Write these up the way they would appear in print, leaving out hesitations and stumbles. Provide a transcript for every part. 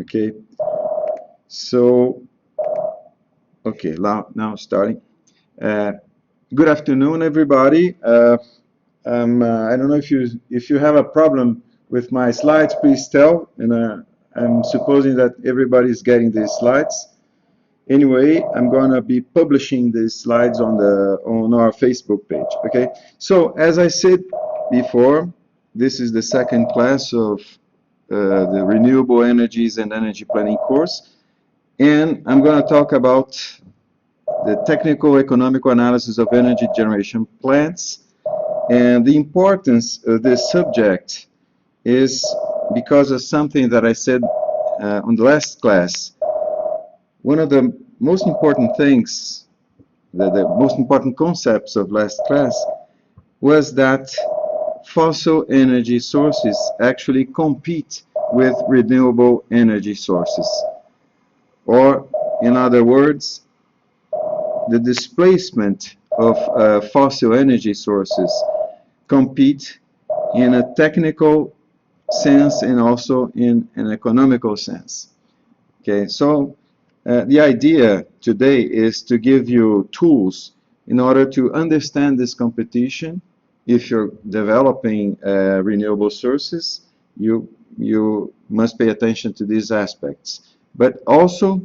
Okay, so okay, now starting. Uh, Good afternoon, everybody. I don't know if you have a problem with my slides, please tell. And I'm supposing that everybody's getting these slides. Anyway, I'm gonna be publishing these slides on our Facebook page. Okay. So as I said before, this is the second class of the Renewable Energies and Energy Planning course, and I'm going to talk about the technical economical analysis of energy generation plants. And the importance of this subject is because of something that I said on the last class. One of the most important things, the most important concepts of last class was that fossil energy sources actually compete with renewable energy sources. Or, in other words, the displacement of fossil energy sources compete in a technical sense and also in an economical sense. Okay, so the idea today is to give you tools in order to understand this competition. If you're developing renewable sources, you must pay attention to these aspects. But also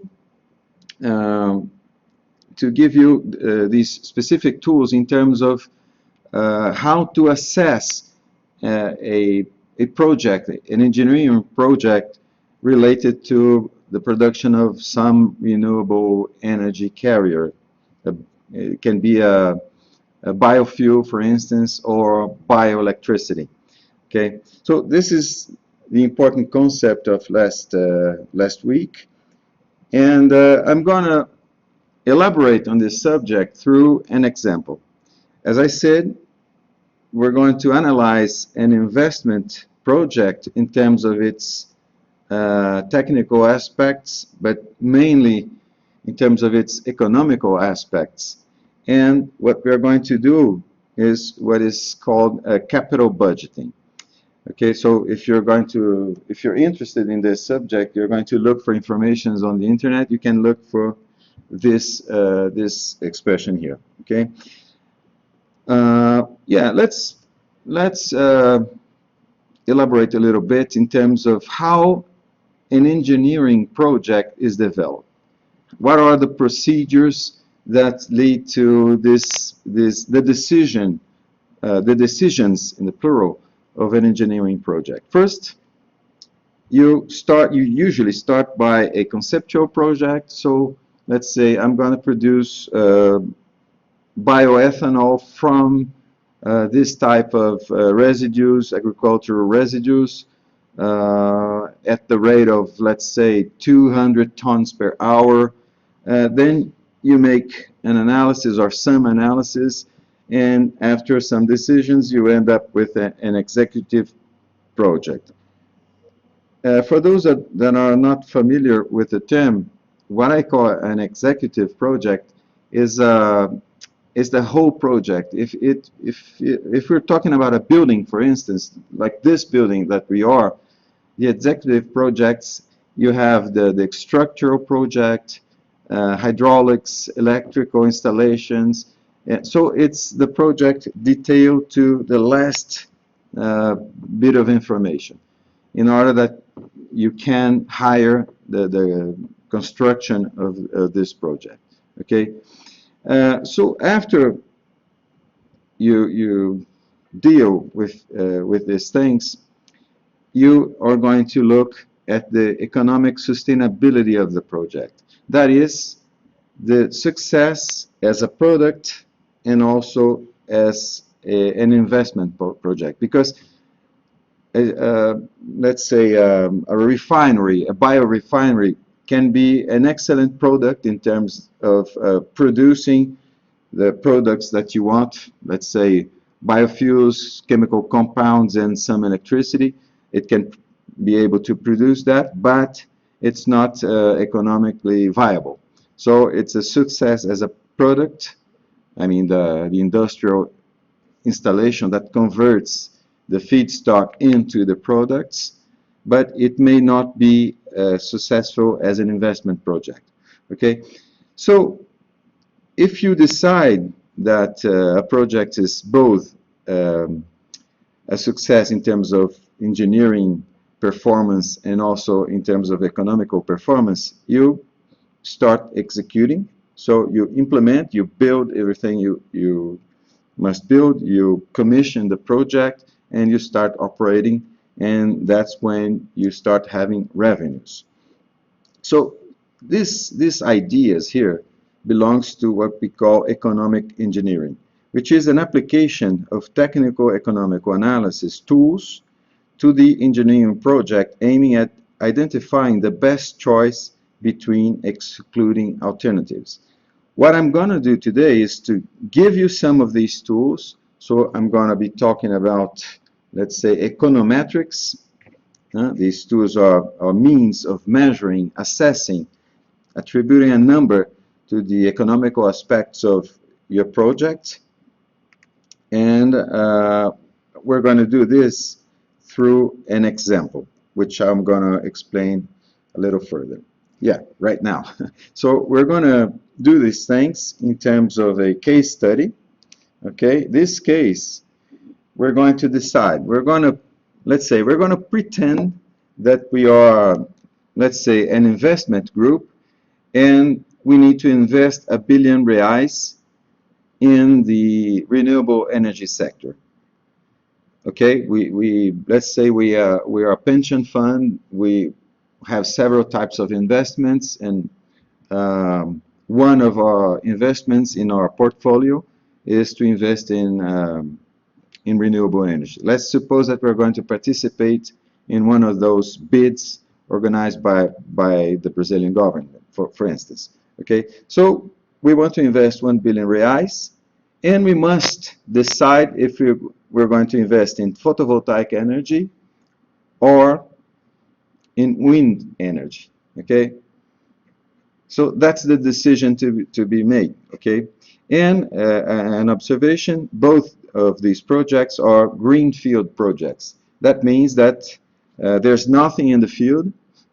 to give you these specific tools in terms of how to assess a project, an engineering project related to the production of some renewable energy carrier. It can be a biofuel, for instance, or bioelectricity. Okay, so this is the important concept of last week, and I'm gonna elaborate on this subject through an example. As I said, we're going to analyze an investment project in terms of its technical aspects, but mainly in terms of its economical aspects. And what we're going to do is what is called capital budgeting. Okay, so if you're interested in this subject, you're going to look for information on the internet. You can look for this expression here. Okay. Yeah, let's elaborate a little bit in terms of how an engineering project is developed. What are the procedures that lead to the decisions in the plural of an engineering project? First, you usually start by a conceptual project. So let's say I'm going to produce bioethanol from this type of residues, agricultural residues, at the rate of, let's say, 200 tons per hour. Then you make an analysis or some analysis, and after some decisions, you end up with an executive project. For those that are not familiar with the term, what I call an executive project is the whole project. If we're talking about a building, for instance, like this building that we are, the executive projects, you have the structural project, hydraulics, electrical installations. So it's the project detailed to the last bit of information in order that you can hire the construction of this project. Okay. So after you deal with these things, you are going to look at the economic sustainability of the project. That is, the success as a product and also as an investment project. Because let's say a refinery, a biorefinery, can be an excellent product in terms of producing the products that you want, let's say biofuels, chemical compounds, and some electricity. It can be able to produce that, but it's not economically viable. So it's a success as a product. I mean, the industrial installation that converts the feedstock into the products. but it may not be successful as an investment project. Okay, so if you decide that a project is both um, a success in terms of engineering performance and also in terms of economical performance, you start executing. So you implement, you build everything you must build, you commission the project, and you start operating, and that's when you start having revenues. So these ideas here belongs to what we call economic engineering, which is an application of technical economical analysis tools to the engineering project, aiming at identifying the best choice between excluding alternatives. What I'm going to do today is to give you some of these tools. So I'm going to be talking about, let's say, econometrics. These tools are means of measuring, assessing, attributing a number to the economical aspects of your project. And we're going to do this through an example, which I'm going to explain a little further. Yeah, right now. So we're going to do these things in terms of a case study. Okay, this case, we're going to decide. We're going to, let's say, we're going to pretend that we are, let's say, an investment group, and we need to invest R1 billion in the renewable energy sector. Okay, let's say we are a pension fund. We have several types of investments, and one of our investments in our portfolio is to invest in renewable energy. Let's suppose that we're going to participate in one of those bids organized by the Brazilian government, for instance. Okay, so we want to invest R1 billion, and we must decide if we're going to invest in photovoltaic energy or in wind energy. Okay, so that's the decision to be made. Okay, and an observation: both of these projects are greenfield projects. That means that there's nothing in the field.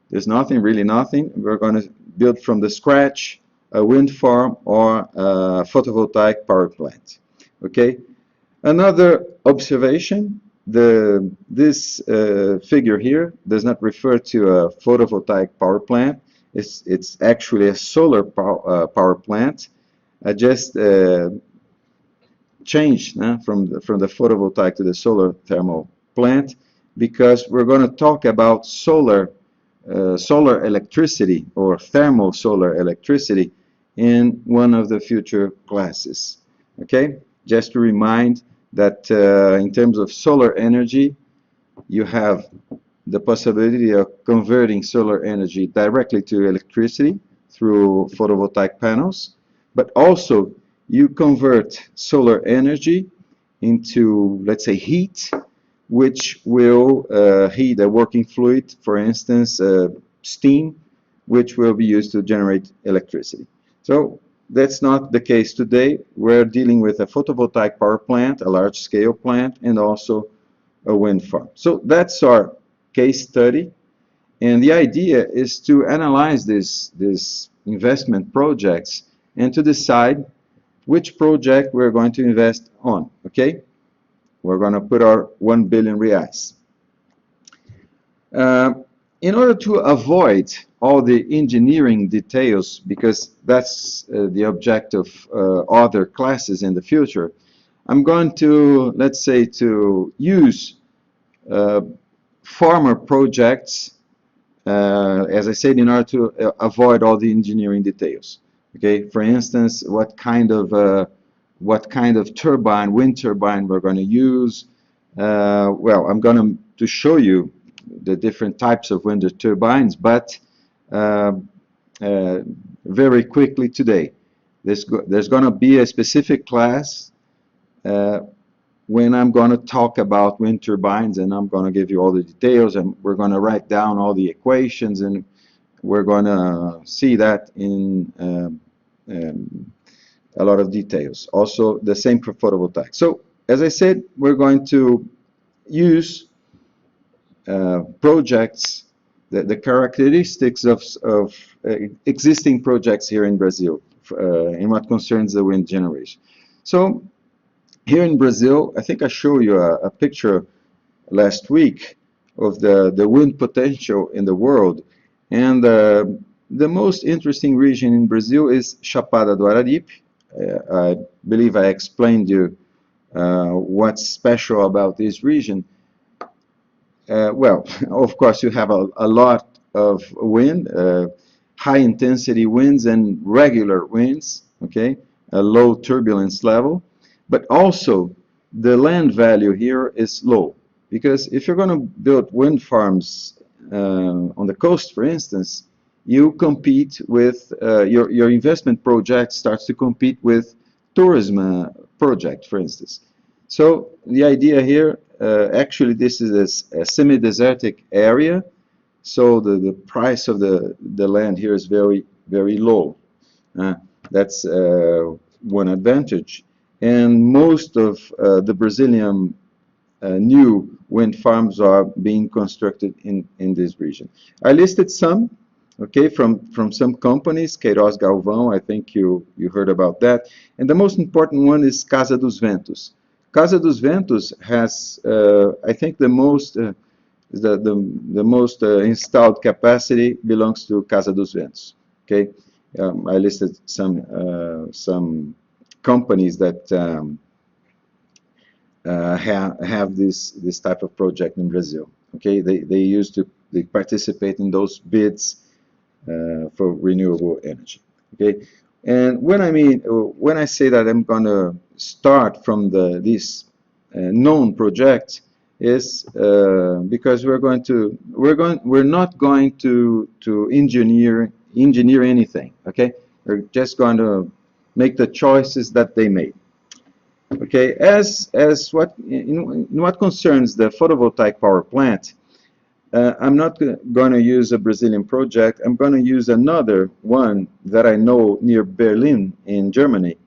There's nothing, really nothing. We're going to build from the scratch a wind farm or a photovoltaic power plant. Okay. Another observation: this figure here does not refer to a photovoltaic power plant. It's actually a solar power plant. I just changed from the photovoltaic to the solar thermal plant because we're going to talk about solar electricity or thermal solar electricity in one of the future classes. Okay, just to remind that in terms of solar energy, you have the possibility of converting solar energy directly to electricity through photovoltaic panels, but also you convert solar energy into, let's say, heat, which will heat a working fluid, for instance, steam, which will be used to generate electricity. So that's not the case today. We're dealing with a photovoltaic power plant, a large-scale plant, and also a wind farm. So that's our case study. And the idea is to analyze these investment projects and to decide which project we're going to invest on. Okay? We're going to put our R1 billion. In order to avoid all the engineering details, because that's the object of other classes in the future, I'm going to, let's say, to use former projects, as I said, in order to avoid all the engineering details. Okay, for instance, what kind of turbine, wind turbine we're going to use. Well, I'm going to show you the different types of wind turbines, but very quickly today. There's going to be a specific class when I'm going to talk about wind turbines, and I'm going to give you all the details, and we're going to write down all the equations, and we're going to see that in a lot of details. Also, the same for photovoltaic. So, as I said, we're going to use projects, the characteristics of existing projects here in Brazil in what concerns the wind generation. So here in Brazil, I think I showed you a picture last week of the wind potential in the world. And the most interesting region in Brazil is Chapada do Araripe. I believe I explained you what's special about this region. Well, of course, you have a lot of wind, high intensity winds and regular winds, okay, a low turbulence level, but also the land value here is low because if you're going to build wind farms on the coast, for instance, you compete with your investment project starts to compete with tourism project, for instance. So the idea here, actually, this is a semi-desertic area, so the price of the land here is very, very low. That's one advantage. And most of the Brazilian new wind farms are being constructed in this region. I listed some, okay, from some companies, Queiroz Galvão, I think you heard about that. And the most important one is Casa dos Ventos. Casa dos Ventos has, I think, the most installed capacity belongs to Casa dos Ventos. Okay, I listed some companies that have this type of project in Brazil. Okay, they participate in those bids for renewable energy. Okay, and when I say that I'm going to start from this known project is because we're not going to engineer anything. Okay, we're just going to make the choices that they made. Okay, as what in what concerns the photovoltaic power plant, I'm not going to use a Brazilian project. I'm going to use another one that I know near Berlin in Germany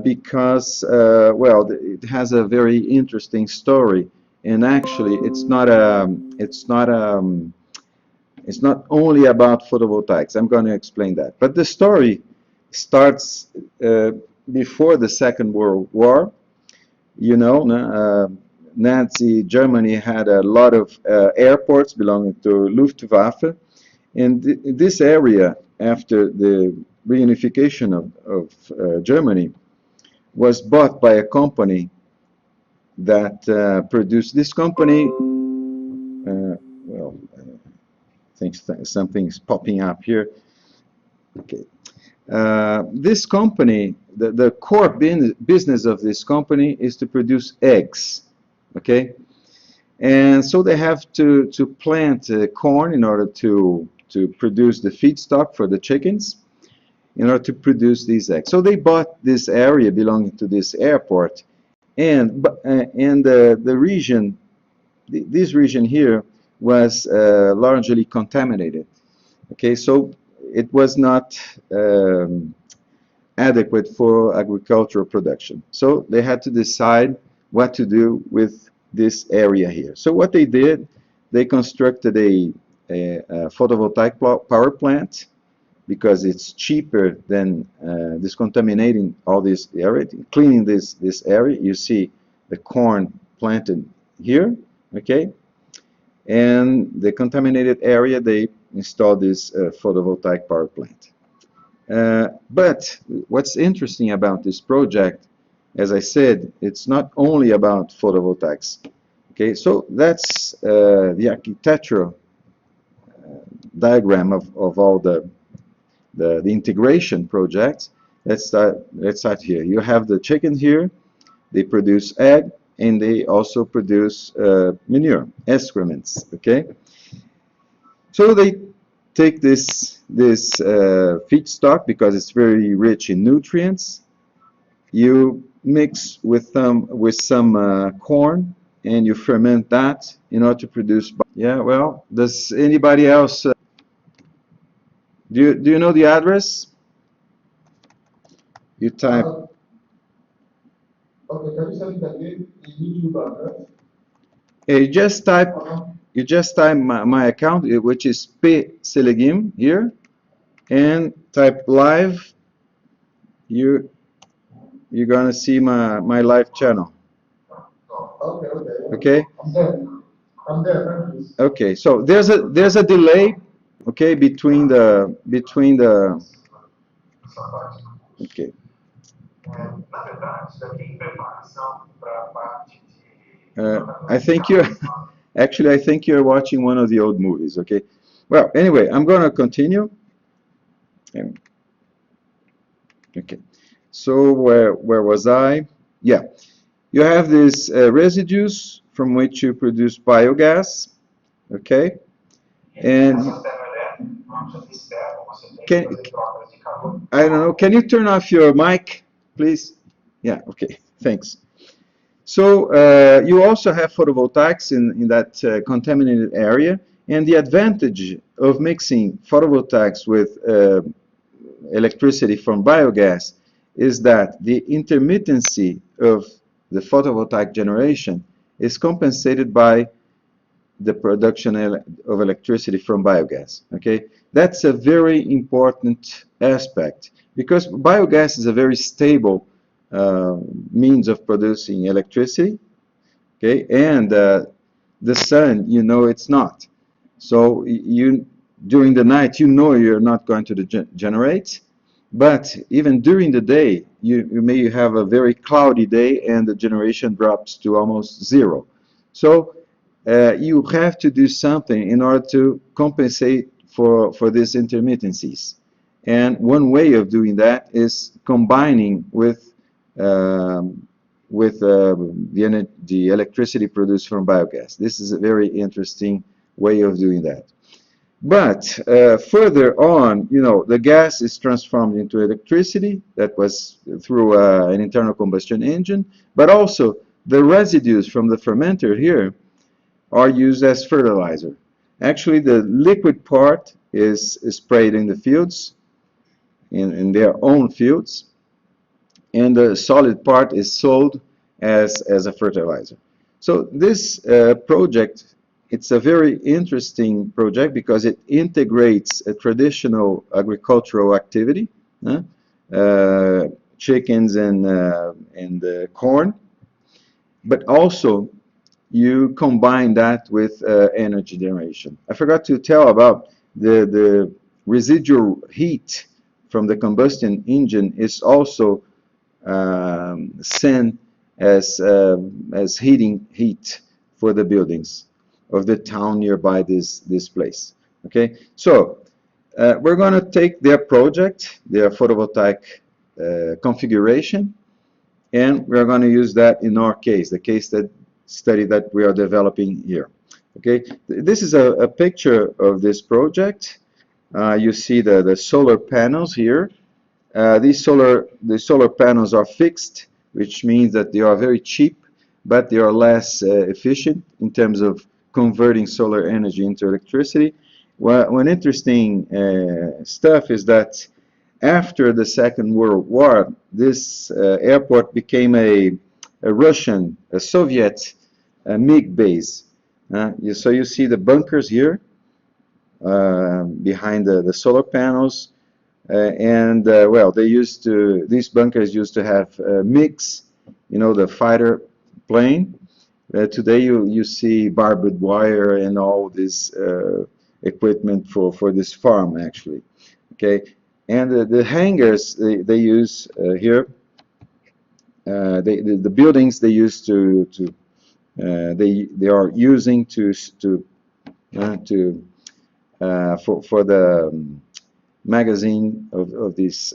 because, well, it has a very interesting story. And actually, it's not only about photovoltaics. I'm going to explain that. But the story starts before the Second World War. You know, Nazi Germany had a lot of airports belonging to Luftwaffe, and this area, after the reunification of Germany, was bought by a company that produced. This company, well, I think something's popping up here. Okay. This company, the core business of this company is to produce eggs, okay? And so they have to plant corn in order to produce the feedstock for the chickens, in order to produce these eggs. So they bought this area belonging to this airport, and the region, this region here, was largely contaminated. Okay, so it was not adequate for agricultural production. So they had to decide what to do with this area here. So what they did, they constructed a photovoltaic power plant because it's cheaper than discontaminating all this area, cleaning this area. You see the corn planted here, okay? And the contaminated area, they installed this photovoltaic power plant. But what's interesting about this project, as I said, it's not only about photovoltaics. Okay, so that's the architectural diagram of all the integration projects. Let's start here. You have the chicken here. They produce egg, and they also produce manure, excrements. Okay, so they take this feedstock because it's very rich in nutrients. You mix with some corn, and you ferment that in order to produce. Yeah, well, does anybody else? Do you know the address? You type. Okay, can you send it again? The YouTube address? You just type my account, which is P Selegim here, and type live. You're gonna see my live channel. Okay. Okay. So there's a delay. Okay, between the. Okay. I think you're actually I think you're watching one of the old movies. Okay. Well, anyway, I'm gonna continue. Okay. So where was I? Yeah. You have these residues from which you produce biogas. Okay. And can I don't know. Can you turn off your mic, please? Yeah. Okay. Thanks. So you also have photovoltaics in that contaminated area, and the advantage of mixing photovoltaics with electricity from biogas is that the intermittency of the photovoltaic generation is compensated by the production of electricity from biogas. Okay, that's a very important aspect because biogas is a very stable means of producing electricity. Okay, and the sun, you know, it's not. So you during the night, you know, you're not going to generate, but even during the day, you may have a very cloudy day and the generation drops to almost zero. So you have to do something in order to compensate for these intermittencies. And one way of doing that is combining the electricity produced from biogas. This is a very interesting way of doing that. But further on, you know, the gas is transformed into electricity. That was through an internal combustion engine. But also the residues from the fermenter here are used as fertilizer. Actually, the liquid part is sprayed in the fields, in their own fields, and the solid part is sold as a fertilizer. So this project, it's a very interesting project because it integrates a traditional agricultural activity, chickens and corn, but also you combine that with energy generation. I forgot to tell about the residual heat from the combustion engine is also sent as heating heat for the buildings of the town nearby this place. Okay, so we're going to take their project, their photovoltaic configuration, and we're going to use that in our case, the case study that we are developing here. Okay, this is a picture of this project. You see the solar panels here. The solar panels are fixed, which means that they are very cheap, but they are less efficient in terms of converting solar energy into electricity. One interesting stuff is that after the Second World War, this airport became a Soviet MiG base. So you see the bunkers here behind the solar panels. Well, these bunkers used to have MiGs, you know, the fighter plane. Today you see barbed wire and all this equipment for this farm, actually. Okay, and the hangars they use here, the buildings they use they are using for the magazine of these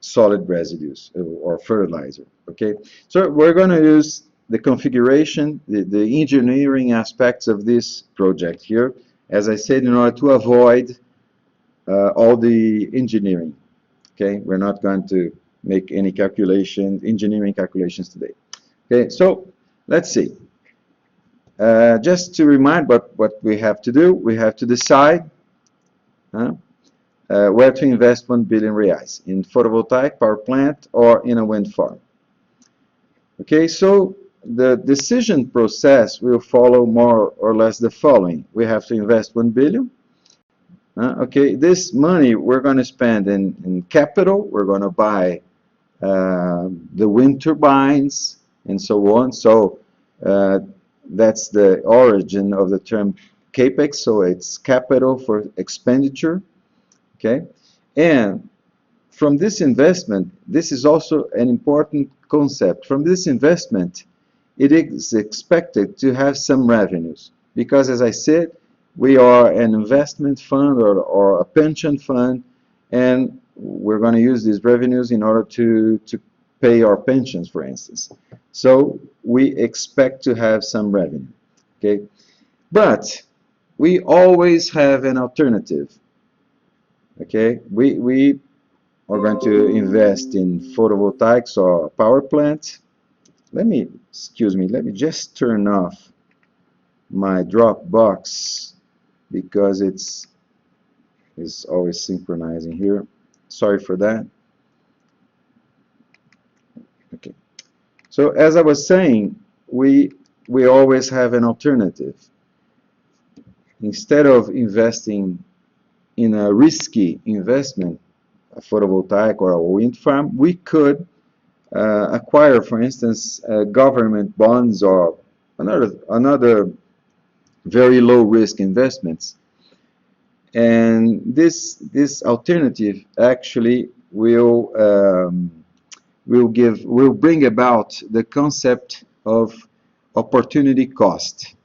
solid residues or fertilizer. Okay, so we're going to use the configuration, the engineering aspects of this project here, as I said, in order to avoid all the engineering. Okay, we're not going to make any engineering calculations today. Okay, so let's see. Just to remind what we have to do, we have to decide where to invest 1 billion reais, in photovoltaic power plant or in a wind farm. Okay, so the decision process will follow more or less the following. We have to invest 1 billion. Okay, this money we're going to spend in capital. We're going to buy the wind turbines and so on. So that's the origin of the term capex. So it's capital for expenditure. Okay, and from this investment, this is also an important concept. From this investment, it is expected to have some revenues because, as I said, we are an investment fund or a pension fund, and we're going to use these revenues in order to pay our pensions, for instance. So we expect to have some revenue. Okay, but we always have an alternative. Okay, we are going to invest in photovoltaics or power plant. Excuse me, let me just turn off my Dropbox because it's always synchronizing here. Sorry for that. Okay. So as I was saying, we always have an alternative. Instead of investing in a risky investment, a photovoltaic or a wind farm, we could acquire, for instance, government bonds or another very low risk investments. And this alternative actually will bring about the concept of opportunity cost.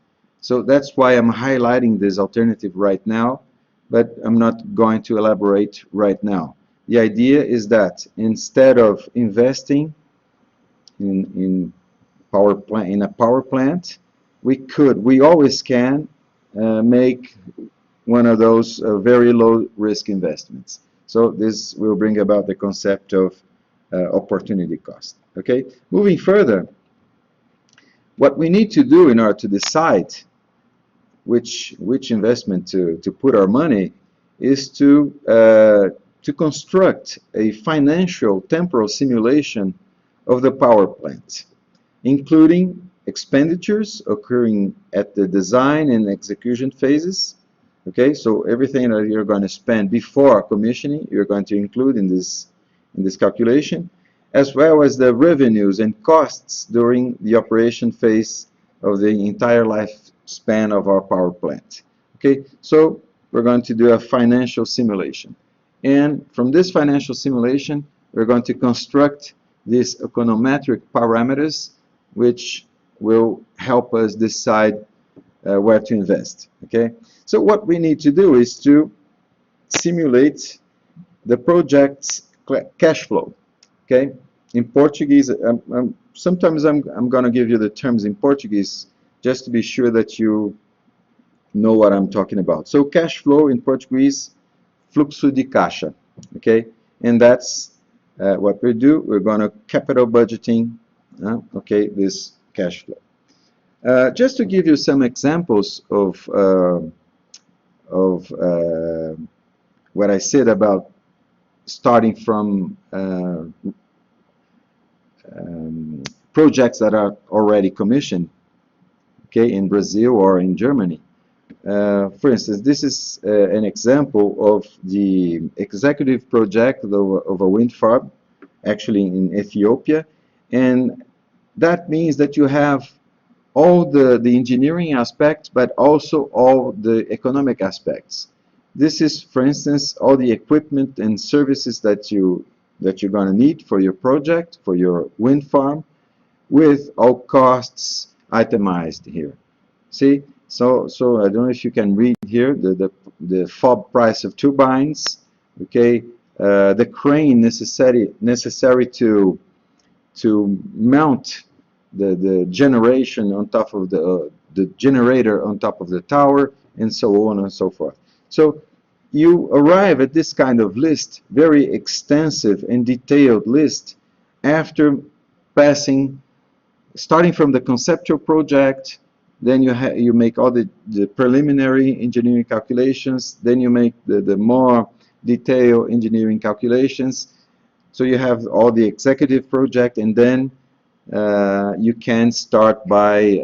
So that's why I'm highlighting this alternative right now, but I'm not going to elaborate right now. The idea is that instead of investing in a power plant, we always can make one of those very low risk investments. So this will bring about the concept of opportunity cost. Okay, moving further, what we need to do in order to decide which investment to put our money is to construct a financial temporal simulation of the power plant, including expenditures occurring at the design and execution phases. Okay, so everything that you're going to spend before commissioning, you're going to include in this calculation, as well as the revenues and costs during the operation phase of the entire lifespan of our power plant. Okay, so we're going to do a financial simulation. And from this financial simulation, we're going to construct these econometric parameters, which will help us decide where to invest. Okay, so what we need to do is to simulate the project's cash flow. Okay, in Portuguese, sometimes I'm going to give you the terms in Portuguese just to be sure that you know what I'm talking about. So cash flow in Portuguese, fluxo de caixa. Okay, and that's what we do. We're going to capital budgeting. Okay, this cash flow. Just to give you some examples of what I said about starting from projects that are already commissioned, okay, in Brazil or in Germany. For instance, this is an example of the executive project of a wind farm, actually in Ethiopia, and that means that you have all the engineering aspects, but also all the economic aspects. This is, for instance, all the equipment and services that you're going to need for your project, for your wind farm, with all costs itemized here. See, so I don't know if you can read here the FOB price of turbines. Okay, the crane necessary to mount the generation on top of the generator on top of the tower, and so on and so forth. So you arrive at this kind of list, very extensive and detailed list, after starting from the conceptual project, then you make all the preliminary engineering calculations, then you make the more detailed engineering calculations. So you have all the executive project, and then you can start by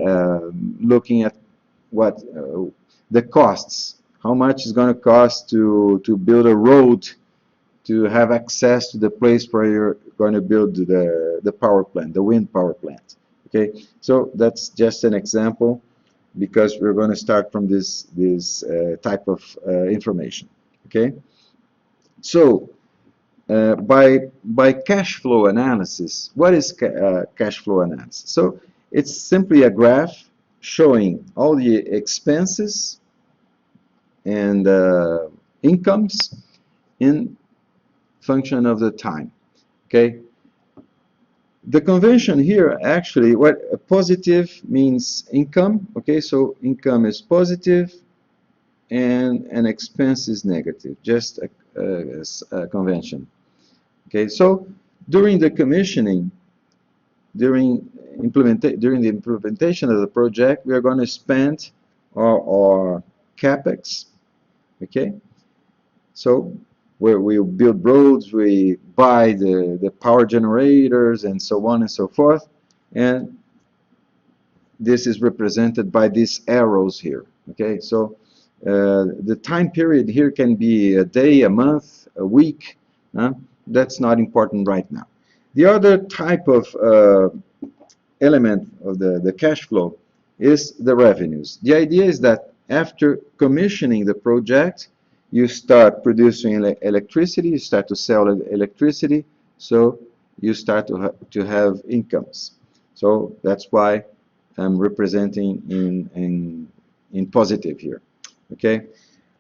looking at what the costs. How much is going to cost to build a road to have access to the place where you're going to build the power plant, the wind power plant. Okay, so that's just an example because we're going to start from this type of information. Okay, so by cash flow analysis, what is cash flow analysis? So it's simply a graph showing all the expenses and incomes in function of the time. Okay. The convention here actually, what positive means income. Okay, so income is positive and an expense is negative. Just a convention. Okay, so during the commissioning, during the implementation of the project, we are going to spend our capex. Okay, so where we build roads, we buy the power generators, and so on and so forth. And this is represented by these arrows here. Okay, so the time period here can be a day, a month, a week. That's not important right now. The other type of element of the cash flow is the revenues. The idea is that after commissioning the project, you start producing electricity, you start to sell electricity, so you start to have incomes. So that's why I'm representing in positive here. Okay.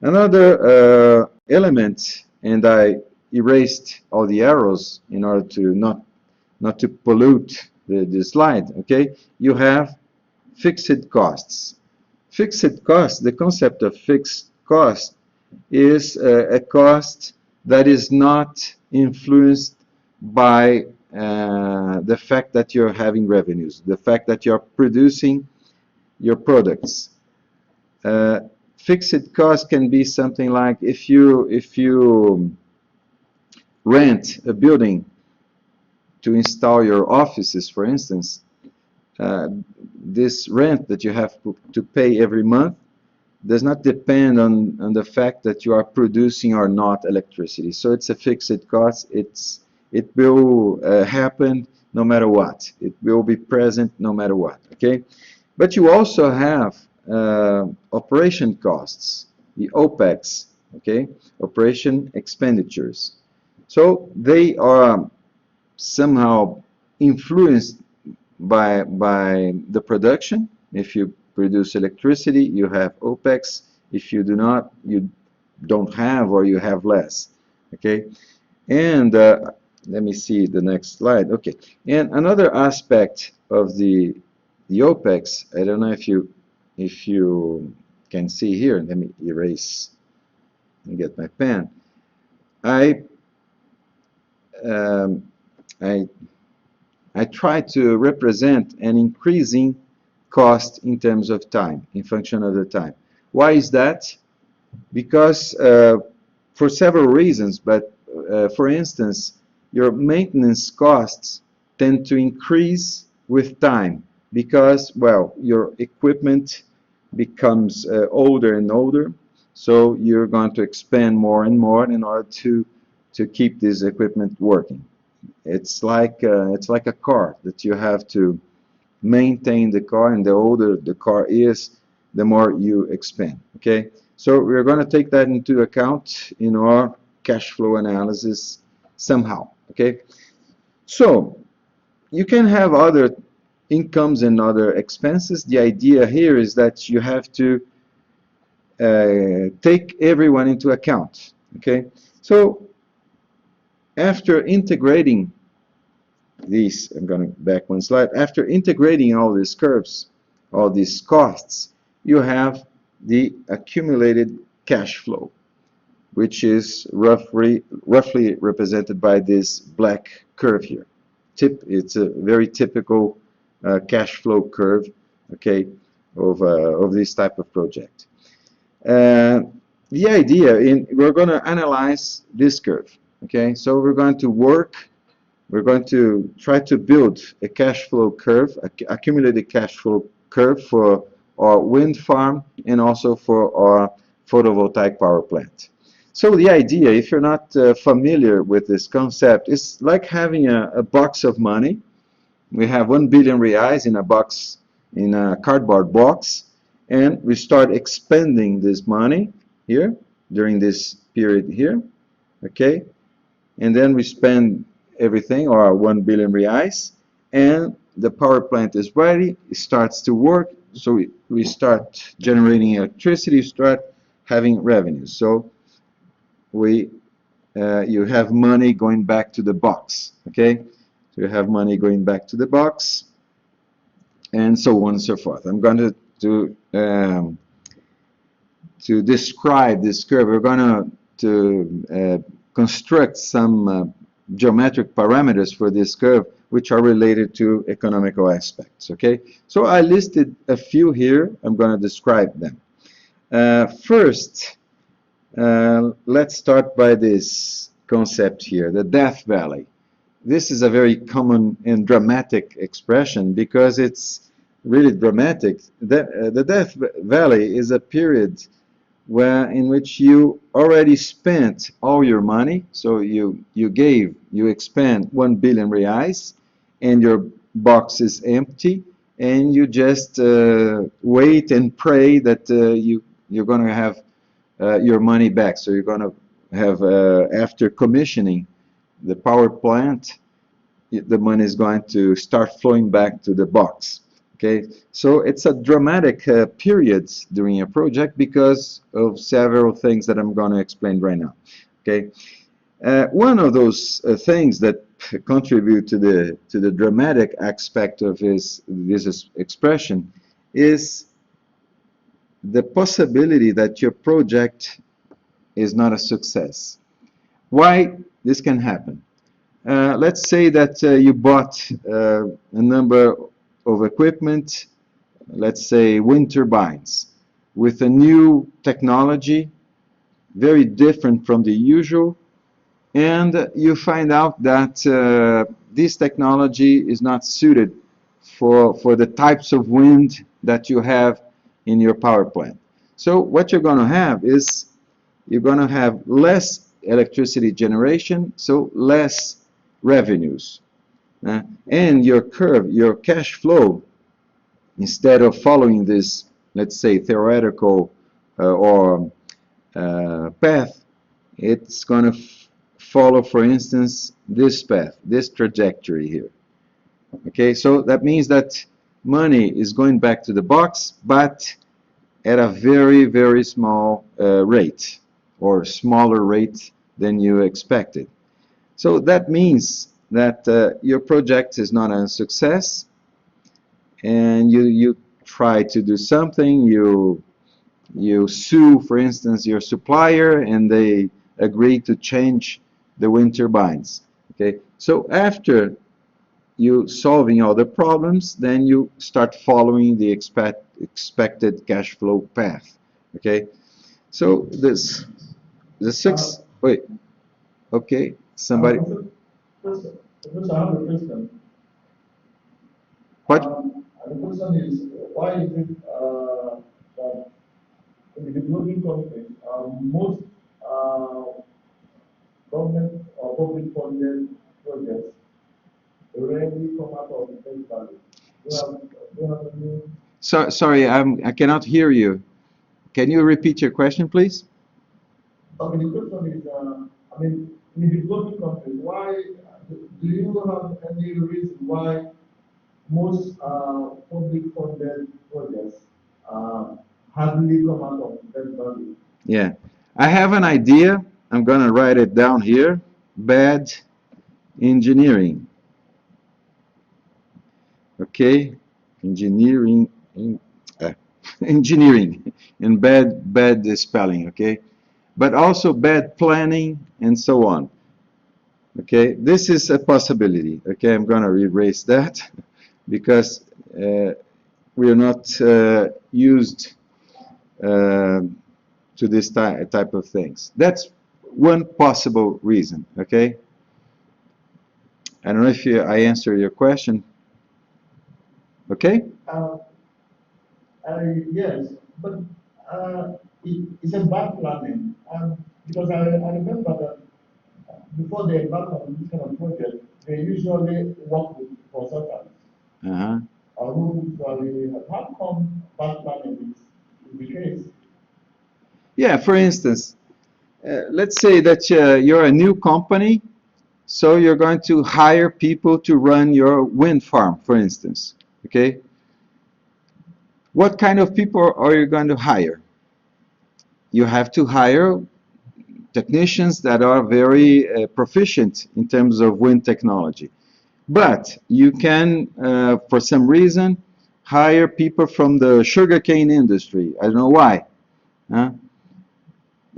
Another element, and I erased all the arrows in order to not to pollute the slide. Okay, you have fixed costs. Fixed costs, the concept of fixed cost is a cost that is not influenced by the fact that you're having revenues, the fact that you're producing your products. Fixed cost can be something like if you rent a building to install your offices, for instance, this rent that you have to pay every month does not depend on the fact that you are producing or not electricity. So it's a fixed cost. It will happen no matter what. It will be present no matter what. Okay, but you also have operation costs, the OPEX. Okay, operation expenditures. So they are somehow influenced by the production. If you produce electricity, you have OPEX. If you do not, you don't have, or you have less. Okay, and let me see the next slide. Okay, and another aspect of the OPEX, I don't know if you can see here. Let me erase and get my pen. Um, I try to represent an increasing cost in terms of time, in function of the time. Why is that? Because for several reasons, but for instance, your maintenance costs tend to increase with time because, well, your equipment becomes older and older, so you're going to expend more and more in order to keep this equipment working. It's like a car that you have to maintain the car, and the older the car is, the more you expend. Okay, so we're going to take that into account in our cash flow analysis somehow. Okay, so you can have other incomes and other expenses. The idea here is that you have to take everyone into account. Okay, so after integrating these, I'm going back one slide. After integrating all these curves, all these costs, you have the accumulated cash flow, which is roughly represented by this black curve here. It's a very typical cash flow curve, okay, of this type of project. The idea we're going to analyze this curve. Okay, so we're going to work we're going to try to build a cash flow curve, accumulated cash flow curve for our wind farm and also for our photovoltaic power plant. So the idea, if you're not familiar with this concept, is like having a box of money. We have 1 billion reais in a box, in a cardboard box, and we start expending this money here during this period here, okay? And then we spend everything, or 1 billion reais, and the power plant is ready, it starts to work, so we start generating electricity, start having revenues. So you have money going back to the box, okay? So you have money going back to the box, and so on and so forth. I'm going to describe this curve. We're going to construct some geometric parameters for this curve, which are related to economical aspects, okay? So I listed a few here. I'm going to describe them. First, let's start by this concept here, the death valley. This is a very common and dramatic expression because it's really dramatic. The death valley is a period in which you already spent all your money. So you expend 1 billion reais and your box is empty, and you just wait and pray that you're going to have your money back. So you're going to have, after commissioning the power plant, the money is going to start flowing back to the box. Okay, so it's a dramatic period during a project because of several things that I'm going to explain right now. Okay, one of those things that contribute to the dramatic aspect of this expression is the possibility that your project is not a success. Why this can happen? Let's say that you bought a number of equipment, let's say wind turbines, with a new technology, very different from the usual, and you find out that this technology is not suited for the types of wind that you have in your power plant. So what you're going to have is you're going to have less electricity generation, so less revenues. And your curve, your cash flow, instead of following this, let's say, theoretical or path, it's going to follow, for instance, this path, this trajectory here. Okay, so that means that money is going back to the box, but at a very, very small rate, or smaller rate than you expected. So that means that your project is not a success, and you try to do something, you sue, for instance, your supplier, and they agree to change the wind turbines. Okay, so after you solving all the problems, then you start following the expected cash flow path. Okay, so the six. Wait. Okay, somebody. Professor, I have a question. What? And the question is, why is it that in the developing countries, most government or public funded projects rarely come out of the face value? Do you have any? Sorry, I cannot hear you. Can you repeat your question, please? Okay, the question is, I mean, in the developing countries, why do you have any reason why most public funded projects hardly come out of that value? Yeah, I have an idea. I'm going to write it down here. Bad engineering. Okay, engineering, engineering, and bad spelling. Okay, but also bad planning and so on. Okay, this is a possibility. Okay, I'm going to erase that because we are not used to this type of things. That's one possible reason. Okay. I don't know if I answer your question. Okay? Yes, but it's a bad planning. Because I remember that before they embark on this kind of project, they usually work with consultants. Uh-huh. Who usually how come bad planning is the case? Yeah, for instance, let's say that you're a new company, so you're going to hire people to run your wind farm, for instance. Okay? What kind of people are you going to hire? You have to hire technicians that are very proficient in terms of wind technology. But you can, for some reason, hire people from the sugarcane industry. I don't know why. Huh?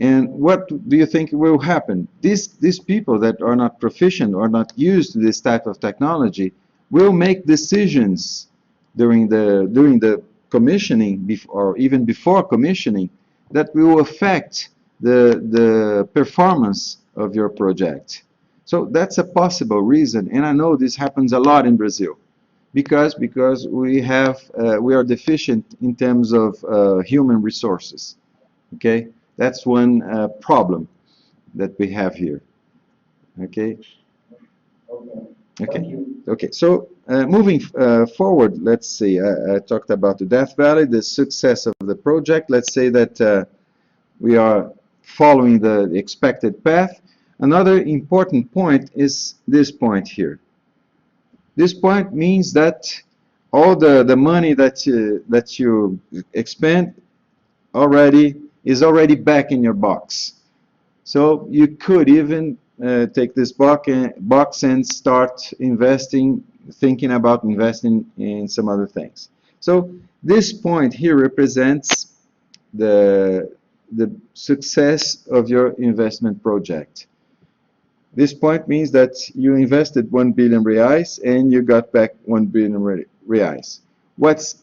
And what do you think will happen? These people that are not proficient or not used to this type of technology will make decisions during the commissioning or even before commissioning that will affect the performance of your project. So that's a possible reason, and I know this happens a lot in Brazil because we are deficient in terms of human resources. Okay, that's one problem that we have here. Okay. Okay. Okay. Thank you. Okay. So moving forward, let's see. I talked about the Death Valley, the success of the project. Let's say that we are following the expected path. Another important point is this point here. This point means that all the money that you expend already is already back in your box. So you could even take this box and start investing, thinking about investing in some other things. So this point here represents the success of your investment project. This point means that you invested 1 billion reais and you got back 1 billion reais. What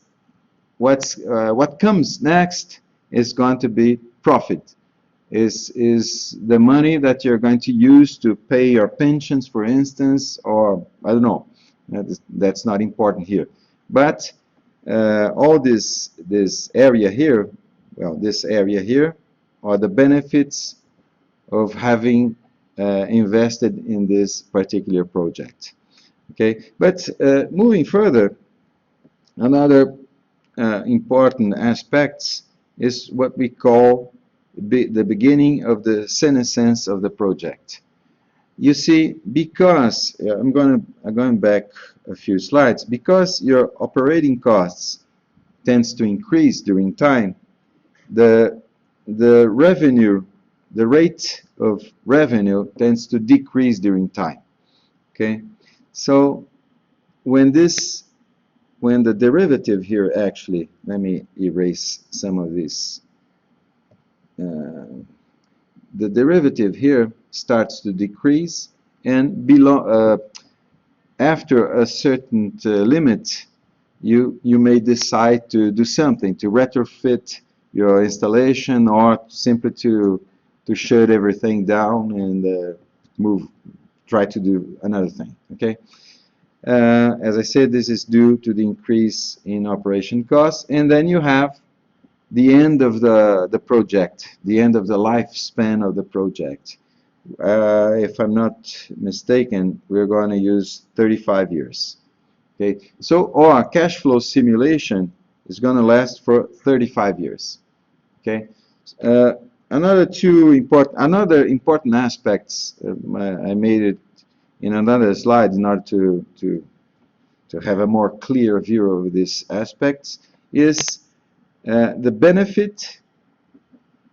comes next is going to be profit. Is the money that you're going to use to pay your pensions, for instance, or I don't know. That's not important here. But all this area here, well, this area here are the benefits of having invested in this particular project. Okay, but moving further, another important aspects is what we call the beginning of the senescence of the project. You see, because I'm going back a few slides, because your operating costs tends to increase during time, the the revenue, the rate of revenue tends to decrease during time. Okay, so when this when the derivative here actually, let me erase some of this. Uh, the derivative here starts to decrease, and after a certain limit, you may decide to do something to retrofit your installation or simply to shut everything down and try to do another thing. Okay. As I said, this is due to the increase in operation costs, and then you have the end of the project, the end of the lifespan of the project. If I'm not mistaken, we're going to use 35 years. Okay, so our cash flow simulation is going to last for 35 years. Okay, uh, another important aspects. I made it in another slide in order to have a more clear view of these aspects. Is the benefit,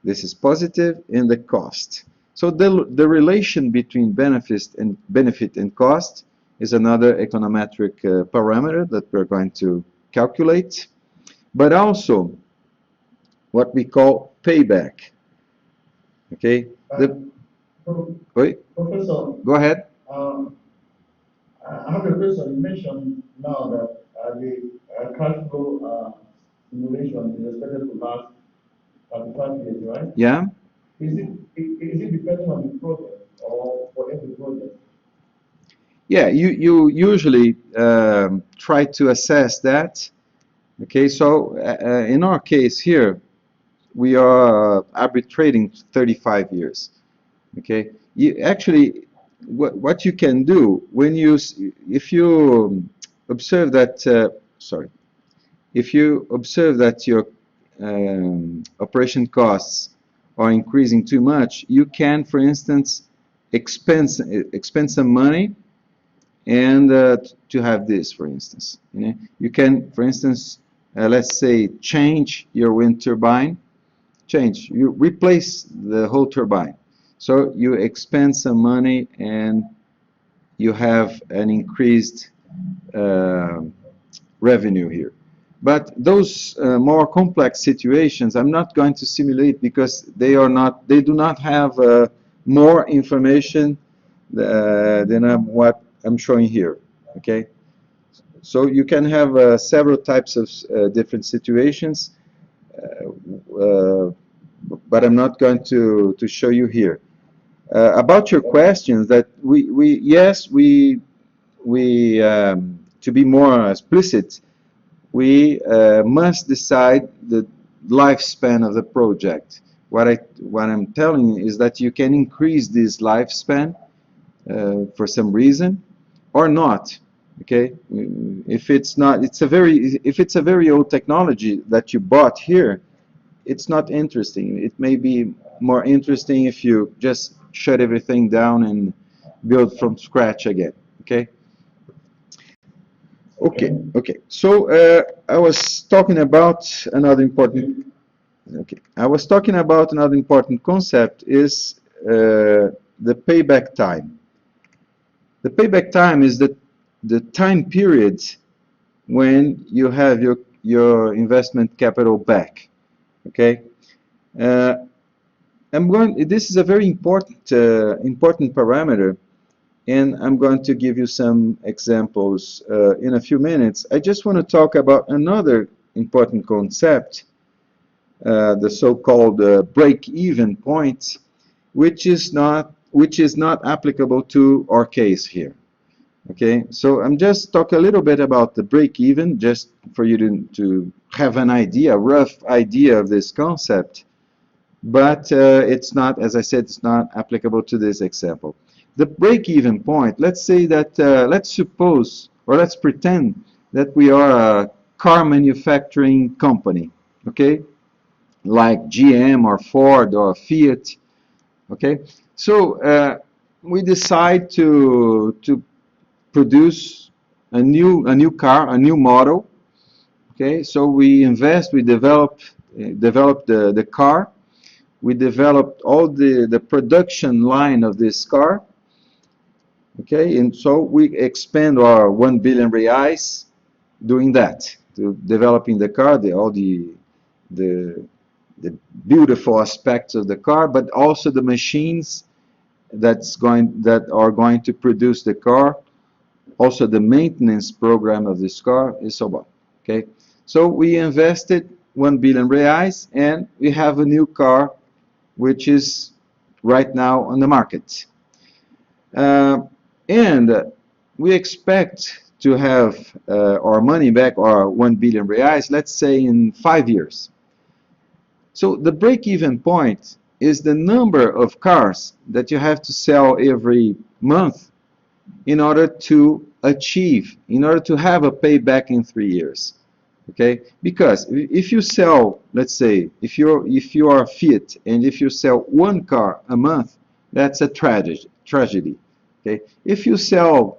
this is positive, and the cost. So the relation between benefit and cost is another econometric parameter that we're going to calculate, but also what we call payback. Okay. Wait, Professor, go ahead. I have a question. You mentioned now that the cash flow simulation is expected to last 35 years, right? Yeah. Is it depending on the project or for every project? yeah, you usually try to assess that. Okay, so in our case here, we are arbitrating 35 years. Okay, you actually, what you can do when you, if you observe that, sorry, if you observe that your operation costs are increasing too much, you can, for instance, expend some money and to have this, for instance. You can, for instance, let's say, change your wind turbine. You replace the whole turbine. So you expend some money and you have an increased uh, revenue here. But those more complex situations, I'm not going to simulate because they do not have more information than what I'm showing here. Okay, so you can have several types of different situations, but I'm not going to show you here. About your questions, that yes, to be more explicit, we must decide the lifespan of the project. What I'm telling you is that you can increase this lifespan for some reason or not. Okay, if it's not, if it's a very old technology that you bought here, it's not interesting. It may be more interesting if you just shut everything down and build from scratch again. Okay. Okay. So I was talking about another important. Okay, I was talking about another important concept is the payback time. The payback time is the time period when you have your investment capital back. Okay. Uh, This is a very important parameter, and I'm going to give you some examples in a few minutes. I just want to talk about another important concept, the so-called break-even point, which is not applicable to our case here. Okay, so I'm just talk a little bit about the break-even, just for you to have an idea, a rough idea of this concept. But it's not, as I said, it's not applicable to this example. The break-even point, let's say that, let's suppose, or let's pretend that we are a car manufacturing company, okay, like GM or Ford or Fiat, okay. So we decide to produce a new car, a new model, okay. So we invest, we develop the car. We developed all the production line of this car, okay, and so we expend our 1 billion reais doing that, to developing the car, all the beautiful aspects of the car, but also the machines that are going to produce the car, also the maintenance program of this car, and so on. Okay, so we invested 1 billion reais, and we have a new car which is right now on the market. And we expect to have our money back, our 1 billion reais, let's say in 5 years. So the break-even point is the number of cars that you have to sell every month in order to have a payback in 3 years. Okay, because if you sell, let's say, if you are Fiat and if you sell one car a month, that's a tragedy. Okay, if you sell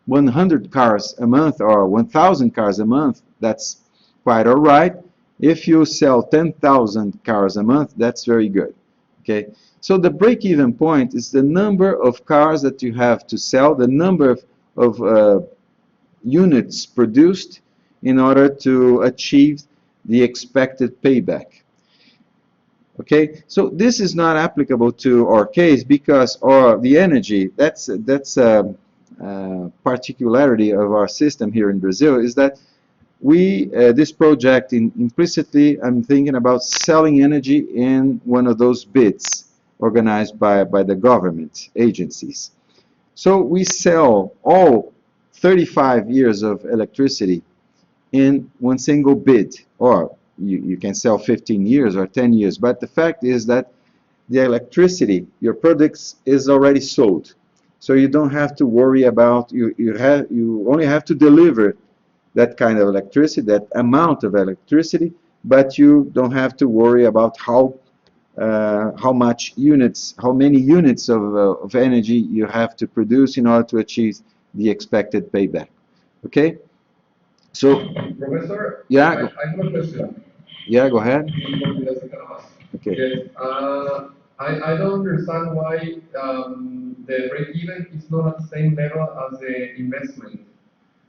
100 cars a month or 1,000 cars a month, that's quite all right. If you sell 10,000 cars a month, that's very good. Okay, so the break-even point is the number of cars that you have to sell, the number of units produced in order to achieve the expected payback. Okay, so this is not applicable to our case because the energy, that's a particularity of our system here in Brazil, is that this project, implicitly, I'm thinking about selling energy in one of those bids organized by the government agencies. So we sell all 35 years of electricity in one single bid, or you can sell 15 years or 10 years, but the fact is that the electricity, your products, is already sold. So you don't have to worry about, you only have to deliver that kind of electricity, that amount of electricity, but you don't have to worry about how much units, how many units of energy you have to produce in order to achieve the expected payback. Okay? So, Professor, yeah, I have a question. yeah, go ahead. Okay. Yes, I don't understand why the break-even is not at the same level as the investment.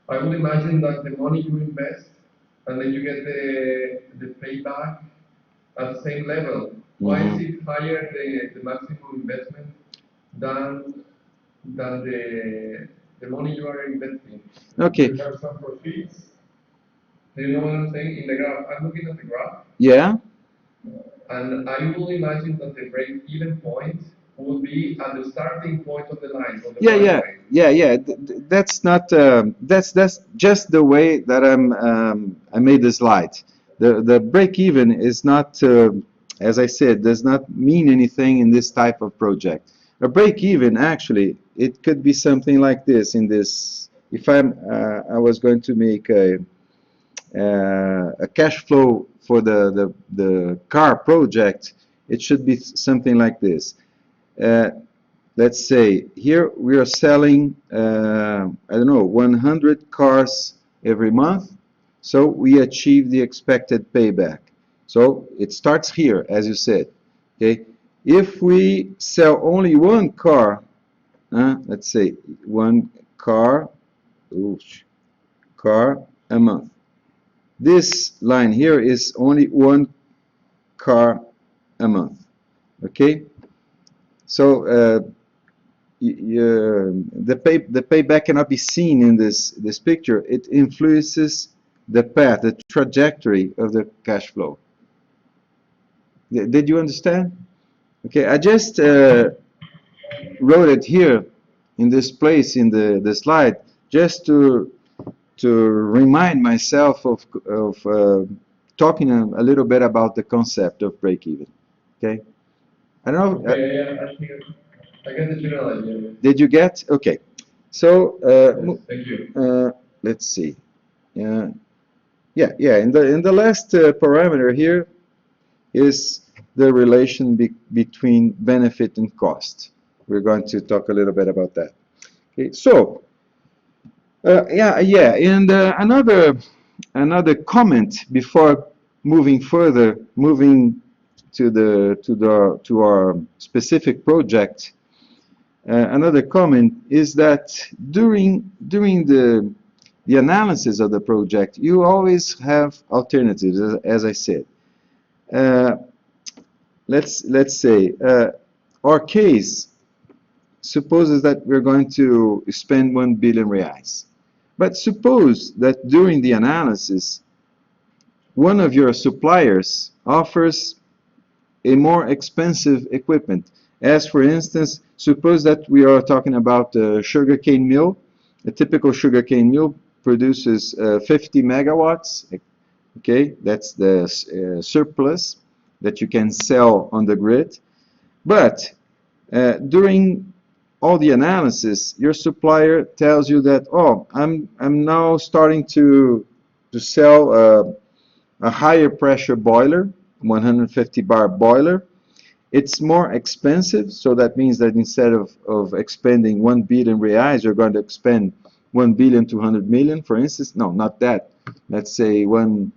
I would imagine that the money you invest and then you get the payback at the same level. Why is it higher the maximum investment than the money you are investing? Okay. You have some proceeds. Do you know what I'm saying? In the graph, I'm looking at the graph, Yeah. and I will imagine that the break-even point will be at the starting point of the line, of the Yeah, right yeah, way. yeah, yeah. That's not. That's just the way that I made the slide. The break even is not, as I said, does not mean anything in this type of project. A break even, actually, it could be something like this. In this, if I was going to make a cash flow for the car project, it should be something like this. Uh, let's say here we are selling, I don't know, 100 cars every month, so we achieve the expected payback. So it starts here, as you said. Okay, if we sell only one car, let's say one car, oosh, car a month. This line here is only one car a month. Okay, so the payback cannot be seen in this picture. It influences the path, the trajectory of the cash flow. Did you understand? Okay, I just wrote it here in this place in the slide just to remind myself of talking a little bit about the concept of break even. Okay, I don't know. Okay, yeah, I think I get the general idea. Did you get? Okay. So Yes, thank you. let's see. Yeah, yeah. In the last parameter here is the relation between benefit and cost. We're going to talk a little bit about that. Okay. So yeah. And another comment before moving further, moving to our specific project. Another comment is that during the analysis of the project, you always have alternatives, as I said. Uh, let's say our case supposes that we're going to spend 1 billion reais. But suppose that during the analysis, one of your suppliers offers a more expensive equipment. As for instance, suppose that we are talking about a sugarcane mill. A typical sugarcane mill produces 50 megawatts. Okay, that's the surplus that you can sell on the grid. But during all the analysis, your supplier tells you that, oh, I'm now starting to sell a higher pressure boiler, 150 bar boiler. It's more expensive, so that means that instead of expending 1 billion reais, you're going to expend 1 billion 200 million, for instance. No, not that. Let's say 1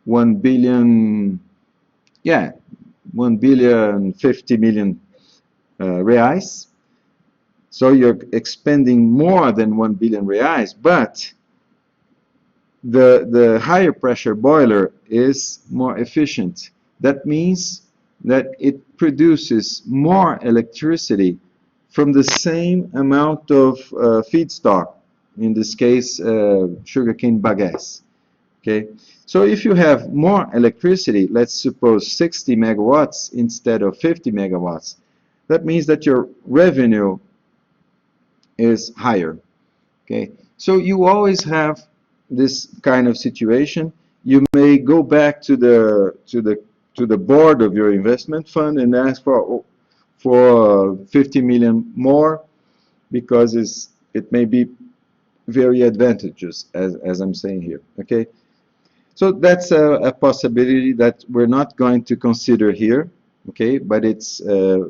billion, yeah, 1 billion 50 million reais. So you're expending more than 1 billion reais, but the higher pressure boiler is more efficient. That means that it produces more electricity from the same amount of feedstock, in this case sugarcane bagasse. Okay, so if you have more electricity, let's suppose 60 megawatts instead of 50 megawatts, that means that your revenue is higher. Okay, so you always have this kind of situation. You may go back to the board of your investment fund and ask for 50 million more because it may be very advantageous, as I'm saying here. Okay, so that's a possibility that we're not going to consider here. Okay, but it's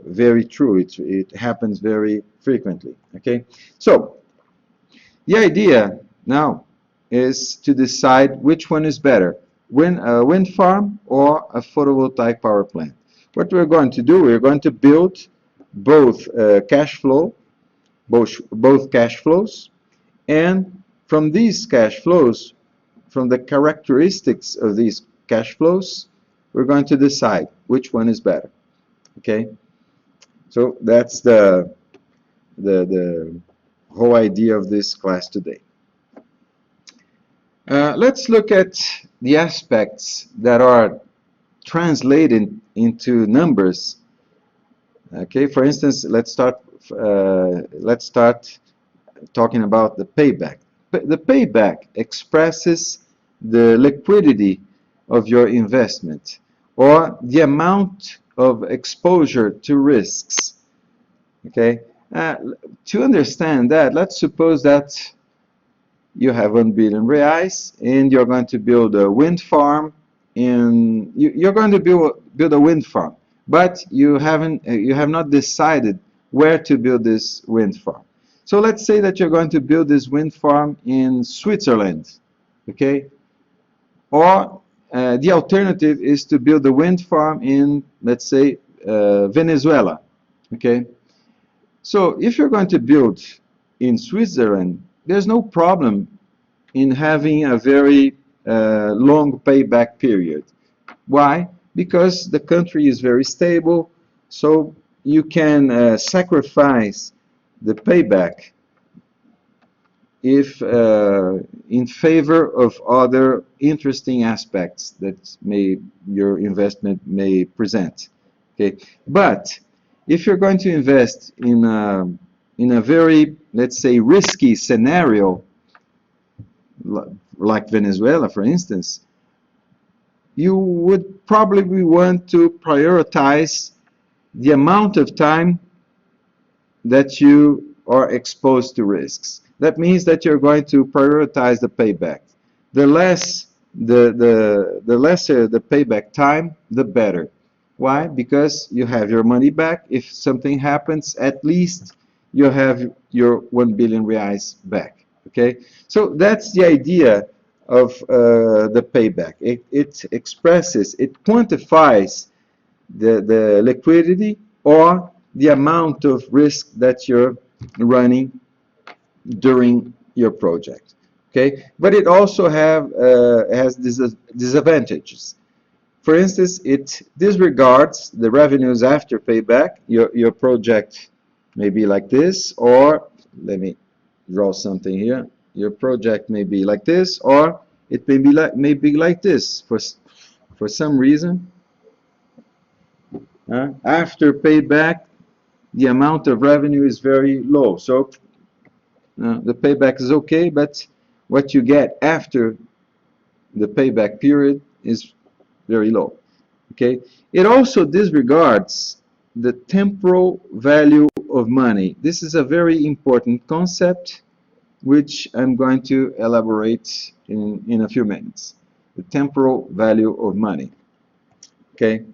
very true. It happens very frequently. Okay, so the idea now is to decide which one is better, a wind farm or a photovoltaic power plant. What we're going to do, we're going to build both cash flow, both cash flows, and from these cash flows, from the characteristics of these cash flows, we're going to decide which one is better. Okay, so that's the whole idea of this class today. Let's look at the aspects that are translated into numbers. Okay, for instance, let's start talking about the payback. The payback expresses the liquidity of your investment or the amount of exposure to risks. Okay, to understand that, let's suppose that you have 1 billion reais and you're going to build a wind farm you're going to build a wind farm, but you have not decided where to build this wind farm. So let's say that you're going to build this wind farm in Switzerland, okay? Or the alternative is to build a wind farm in, let's say, Venezuela, okay? So if you're going to build in Switzerland, there's no problem in having a very long payback period. Why? Because the country is very stable, so you can sacrifice the payback if in favor of other interesting aspects that your investment may present. Okay, but if you're going to invest in a very, let's say, risky scenario, like Venezuela, for instance, you would probably want to prioritize the amount of time that you are exposed to risks. That means that you're going to prioritize the payback. The lesser the payback time, the better. Why? Because you have your money back. If something happens, at least you have your 1 billion reais back. Okay, so that's the idea of the payback. It expresses, it quantifies the liquidity or the amount of risk that you're running during your project. Okay, but it also has disadvantages. For instance, it disregards the revenues after payback. Your project may be like this, or let me draw something here. Your project may be like this, or it may be like this. For some reason, after payback, the amount of revenue is very low. So the payback is okay, but what you get after the payback period is very low. Okay. It also disregards the temporal value of money. This is a very important concept, which I'm going to elaborate in a few minutes. The temporal value of money. Okay.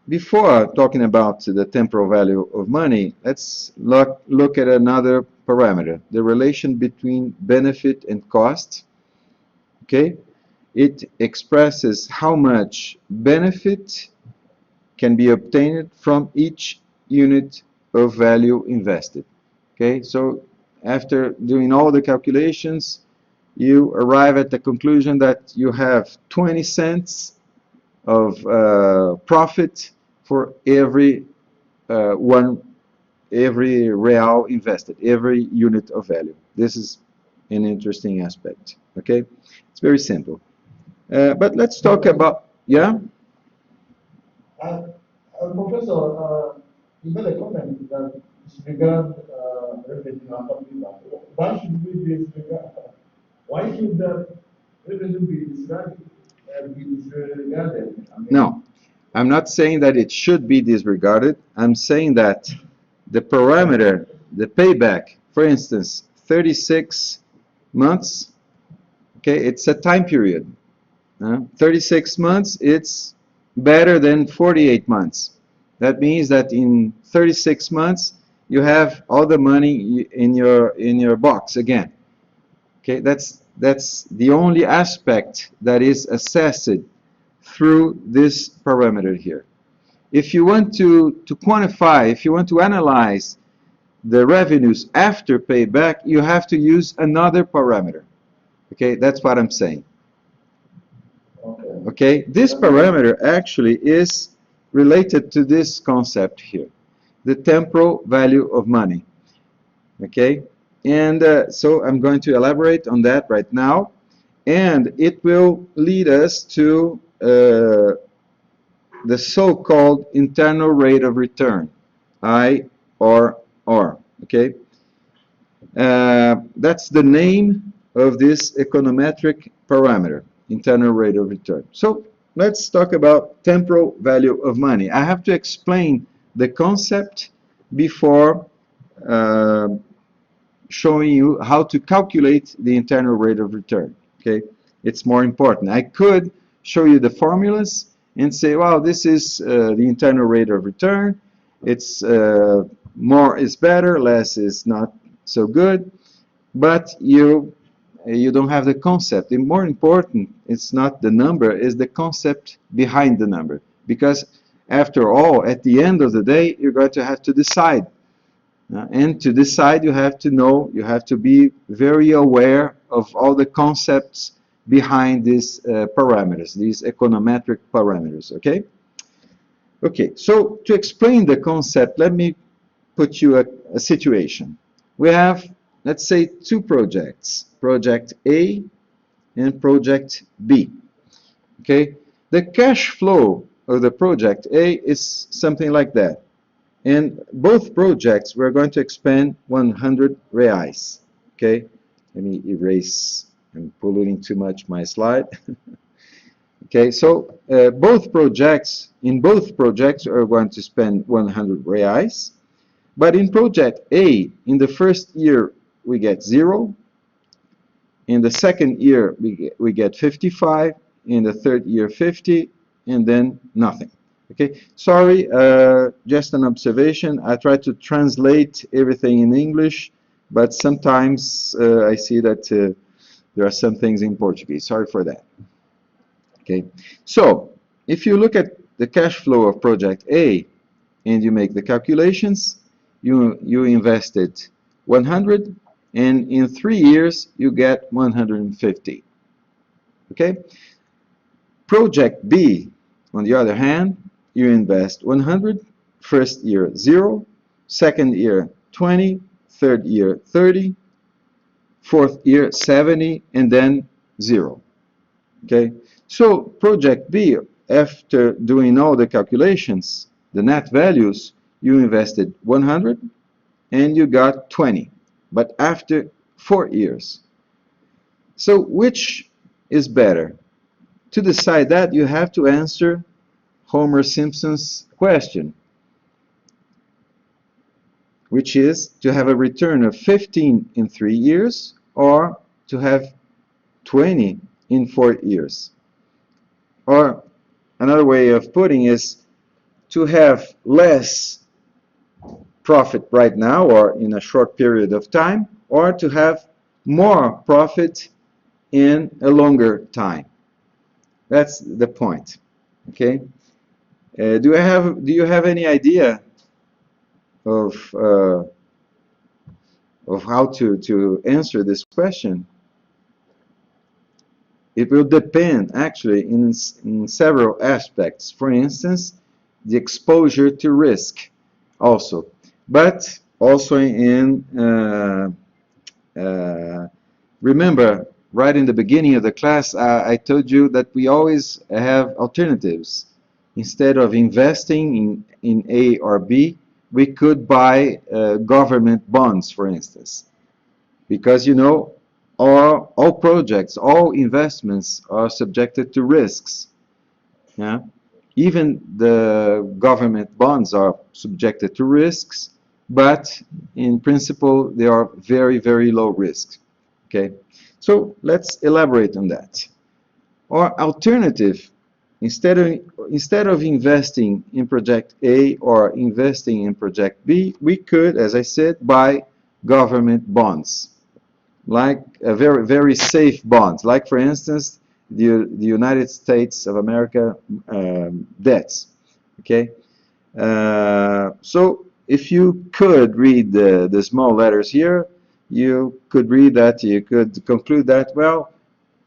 Before talking about the temporal value of money, let's look at another parameter, the relation between benefit and cost. Okay, it expresses how much benefit can be obtained from each unit of value invested. Okay, so after doing all the calculations, you arrive at the conclusion that you have 20 cents of profit for every every real invested, every unit of value. This is an interesting aspect. Okay, it's very simple. But let's talk about, yeah. Professor, you made a comment that disregard revenue are talking about. Why should we disregard? Why should the revenue be disregarded? I mean, No, I'm not saying that it should be disregarded. I'm saying that the parameter, the payback, for instance, 36 months, okay, it's a time period. 36 months, it's better than 48 months. That means that in 36 months, you have all the money in your box again. Okay, that's the only aspect that is assessed through this parameter here. If you want to quantify, if you want to analyze the revenues after payback, you have to use another parameter. Okay, that's what I'm saying. Okay, this parameter actually is related to this concept here, the temporal value of money. Okay, and so I'm going to elaborate on that right now, and it will lead us to the so-called internal rate of return, IRR. Okay, that's the name of this econometric parameter, internal rate of return. So let's talk about temporal value of money. I have to explain the concept before showing you how to calculate the internal rate of return. Okay, it's more important. I could show you the formulas and say, well, this is the internal rate of return. It's more is better, less is not so good, but you don't have the concept. The more important, it's not the number, is the concept behind the number. Because after all, at the end of the day, you're going to have to decide. And to decide, you have to know, you have to be very aware of all the concepts behind these parameters, these econometric parameters, okay? Okay, so to explain the concept, let me put you a situation. We have, let's say, two projects, project A and project B, okay? The cash flow of the project A is something like that. And both projects, we're going to expend 100 reais. Okay, let me erase. I'm polluting too much my slide. Okay, so in both projects are going to spend 100 reais. But in project A, in the first year, we get 0. In the second year, we get 55. In the third year, 50. And then nothing. Okay, sorry, just an observation. I try to translate everything in English, but sometimes I see that there are some things in Portuguese. Sorry for that. Okay, so if you look at the cash flow of project A and you make the calculations, you invested 100, and in 3 years you get 150. Okay, project B, on the other hand, you invest 100, first year 0, second year 20, third year 30, fourth year 70, and then 0. Okay, so project B, after doing all the calculations, the net values, you invested 100 and you got 20, but after 4 years. So which is better? To decide that, you have to answer Homer Simpson's question, which is to have a return of 15 in 3 years or to have 20 in 4 years. Or another way of putting is to have less profit right now or in a short period of time, or to have more profit in a longer time. That's the point. Okay. Do you have any idea of how to answer this question? It will depend actually in several aspects. For instance, the exposure to risk also, but also in remember, right in the beginning of the class, I told you that we always have alternatives. Instead of investing in A or B, we could buy government bonds, for instance, because all projects, all investments are subjected to risks. Yeah, even the government bonds are subjected to risks, but in principle they are very, very low risk. Okay, so let's elaborate on that. Or alternative, instead of investing in project A or investing in project B, we could, as I said, buy government bonds, like a very, very safe bonds, like for instance the United States of America debts. Okay, so if you could read the small letters here, you could read that, you could conclude that, well,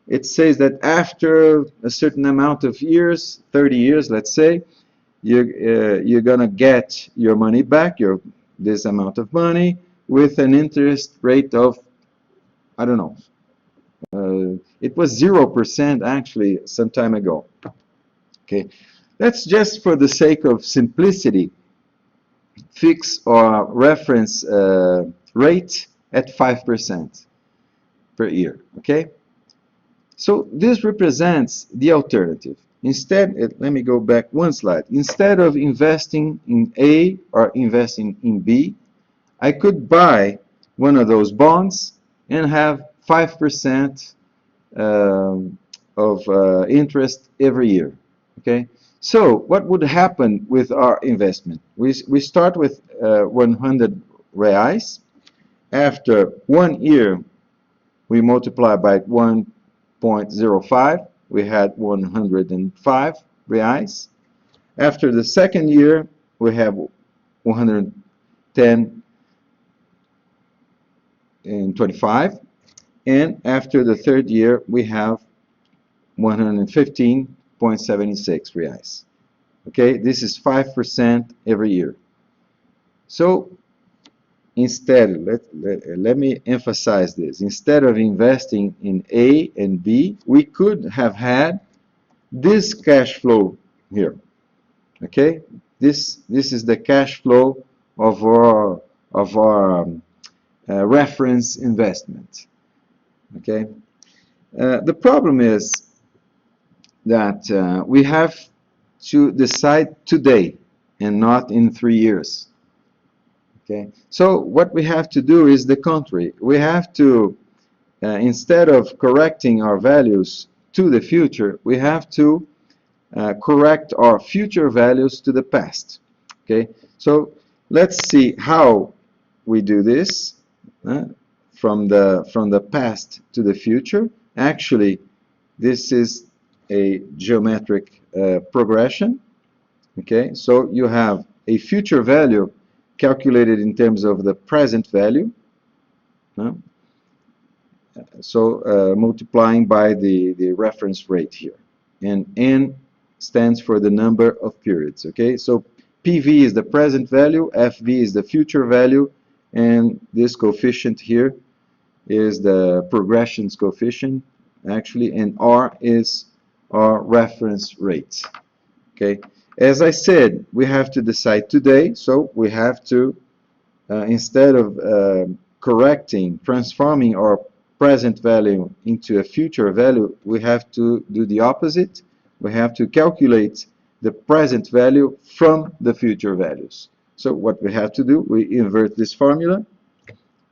it says that after a certain amount of years, 30 years, let's say, you're gonna get your money back, this amount of money, with an interest rate of, I don't know, it was 0% actually some time ago. Okay, let's just for the sake of simplicity fix our reference rate at 5% per year. Okay, so this represents the alternative. Instead, let me go back one slide. Instead of investing in A or investing in B, I could buy one of those bonds and have 5% of interest every year. Okay, so what would happen with our investment? We start with 100 reais. After 1 year, we multiply by 1.05. We had 105 reais. After the second year, we have 110 and 25. And after the third year, we have 115.76 reais. Okay, this is 5% every year. So instead, let me emphasize this. Instead of investing in A and B, we could have had this cash flow here. Okay, this is the cash flow of our reference investment. Okay, the problem is that we have to decide today and not in 3 years. Okay, so what we have to do is the contrary. We have to, instead of correcting our values to the future, we have to correct our future values to the past. Okay, so let's see how we do this from the past to the future. Actually, this is a geometric progression. Okay, so you have a future value calculated in terms of the present value. So multiplying by the reference rate here. And N stands for the number of periods. Okay, so PV is the present value, FV is the future value, and this coefficient here is the progressions coefficient, actually, and R is our reference rate. Okay, as I said, we have to decide today, so we have to, instead of transforming our present value into a future value, we have to do the opposite. We have to calculate the present value from the future values. So what we have to do, we invert this formula.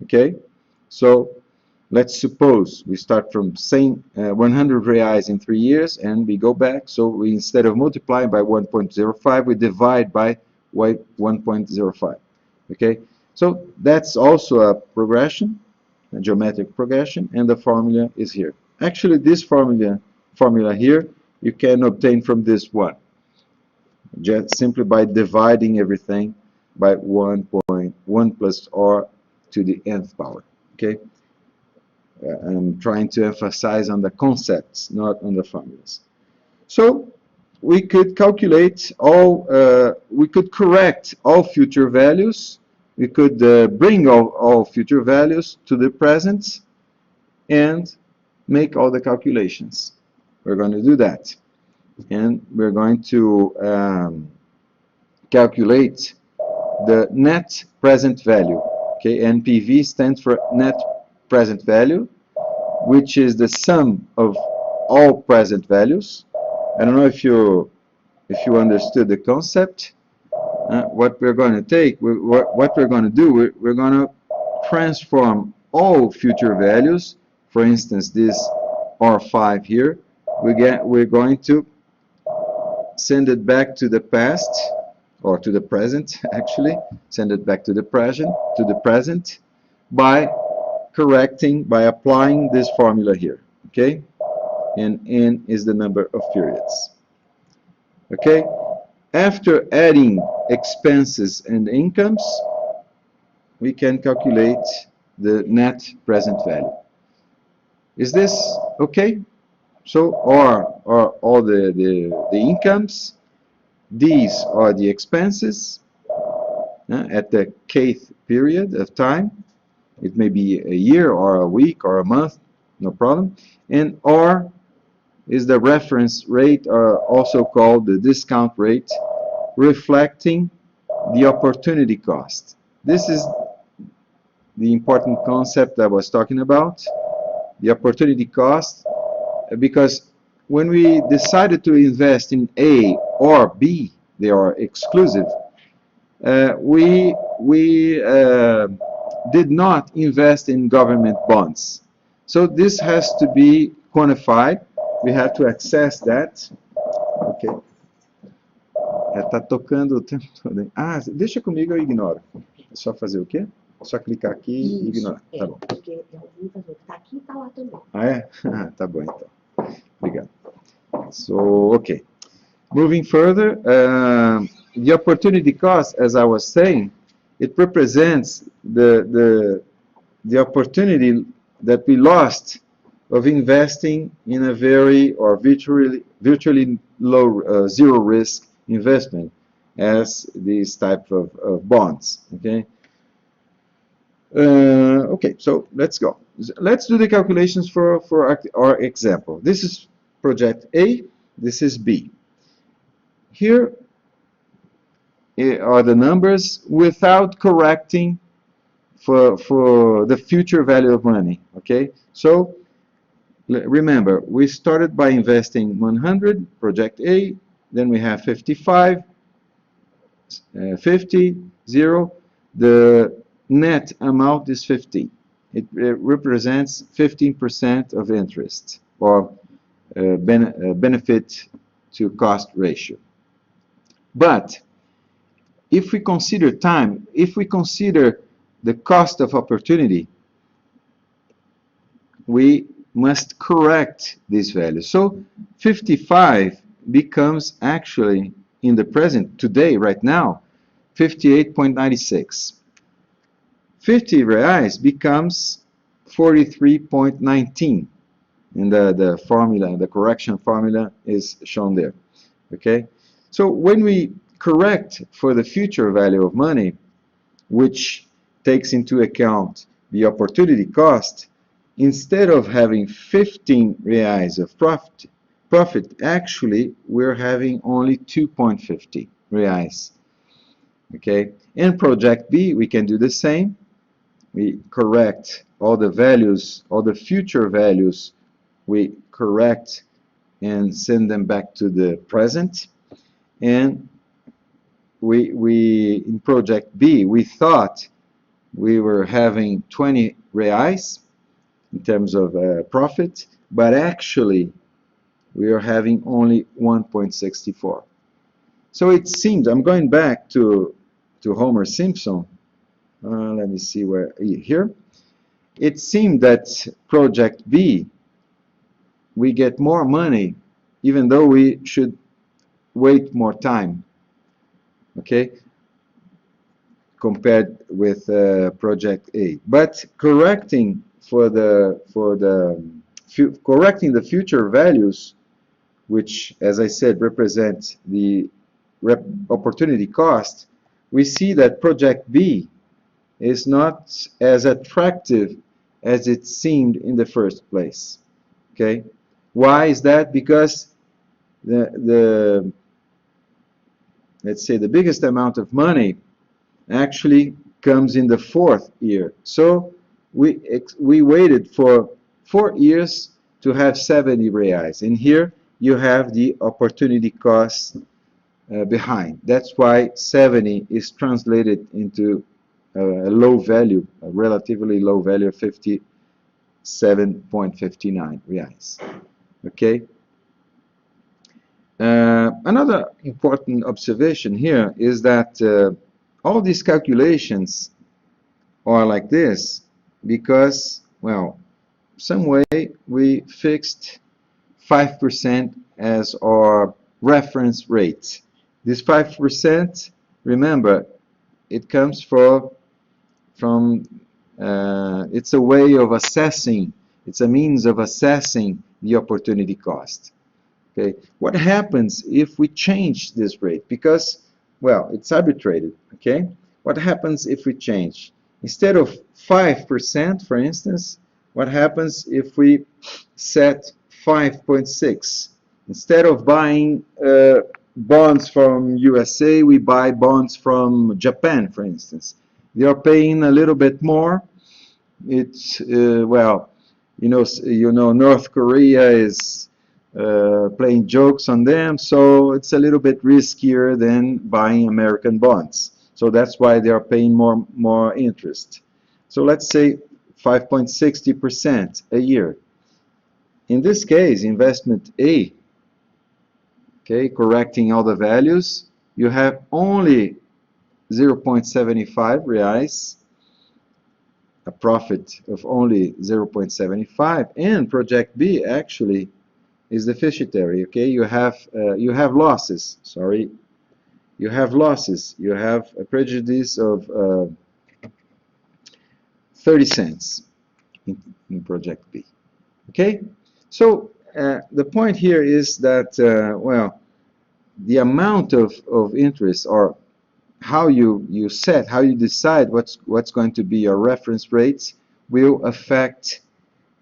Okay, so let's suppose we start from saying 100 reais in 3 years, and we go back. So we, instead of multiplying by 1.05, we divide by 1.05. Okay, so that's also a progression, a geometric progression, and the formula is here. Actually, this formula here you can obtain from this one, just simply by dividing everything by 1.1 plus r to the nth power. Okay. I'm trying to emphasize on the concepts, not on the formulas. So we could calculate all, we could correct all future values, we could bring all future values to the present and make all the calculations. We're going to do that. And we're going to calculate the net present value. Okay, NPV stands for net present value, which is the sum of all present values. I don't know if you understood the concept. What we're going to take, what we're going to do, we're going to transform all future values. For instance, this R5 here, we're going to send it back to the past, or to the present actually, send it back to the present by applying this formula here, okay? And n is the number of periods. Okay? After adding expenses and incomes, we can calculate the net present value. Is this okay? So R are all the incomes, these are the expenses at the kth period of time. It may be a year or a week or a month, no problem. And R is the reference rate, or also called the discount rate, reflecting the opportunity cost. This is the important concept I was talking about, the opportunity cost, because when we decided to invest in A or B, they are exclusive, we did not invest in government bonds. So this has to be quantified. We have to access that. Ok. Tá tocando o tempo todo. Ah, deixa comigo, eu ignoro. É só fazer o quê? É só clicar aqui e ignorar. Tá bom. Porque tá aqui e tá lá também. Ah, é? Tá bom, então. Obrigado. So, okay. Moving further, the opportunity cost, as I was saying, it represents the opportunity that we lost of investing in a very or virtually low zero risk investment as these type of bonds. Okay. Okay, so let's go. Let's do the calculations for our example. This is project A. This is B. Here are the numbers without correcting for the future value of money. Okay, so remember, we started by investing 100, project A, then we have 55, 50, 0. The net amount is 50. It represents 15% of interest, or benefit to cost ratio. But if we consider time, if we consider the cost of opportunity, we must correct this value. So 55 becomes actually, in the present, today, right now, 58.96. 50 reais becomes 43.19. And the formula, the correction formula is shown there. Okay? So when we correct for the future value of money, which takes into account the opportunity cost, instead of having 15 reais of profit, actually we're having only 2.50 reais. Okay? In project B, we can do the same. We correct all the values, all the future values, we correct and send them back to the present. And we in project B, we thought we were having 20 reais in terms of profit, but actually we are having only 1.64. So it seems, I'm going back to Homer Simpson. Let me see where, here. It seemed that project B, we get more money, even though we should wait more time, okay, compared with project A. But correcting correcting the future values, which, as I said, represent the opportunity cost, we see that project B is not as attractive as it seemed in the first place. Okay, why is that? Because let's say the biggest amount of money actually comes in the fourth year. So we waited for 4 years to have 70 reais. And here you have the opportunity cost behind. That's why 70 is translated into a low value, a relatively low value of 57.59 reais. Okay. Another important observation here is that all these calculations are like this because, well, some way we fixed 5% as our reference rate. This 5%, remember, it comes from it's a way of assessing, it's a means of assessing the opportunity cost. Okay, what happens if we change this rate? Because, well, it's arbitrated. Okay, what happens if we change? Instead of 5%, for instance, what happens if we set 5.6? Instead of buying bonds from USA, we buy bonds from Japan, for instance. They are paying a little bit more. It's well, North Korea is playing jokes on them, so it's a little bit riskier than buying American bonds. So that's why they are paying more interest. So let's say 5.60% a year. In this case, investment A, okay, correcting all the values, you have only 0.75 reais, a profit of only 0.75, and project B actually is deficitary. Okay, you have losses. Sorry, you have losses. You have a prejudice of 30 cents in project B. Okay, so the point here is that well, the amount of interest, or how you decide what's going to be your reference rates, will affect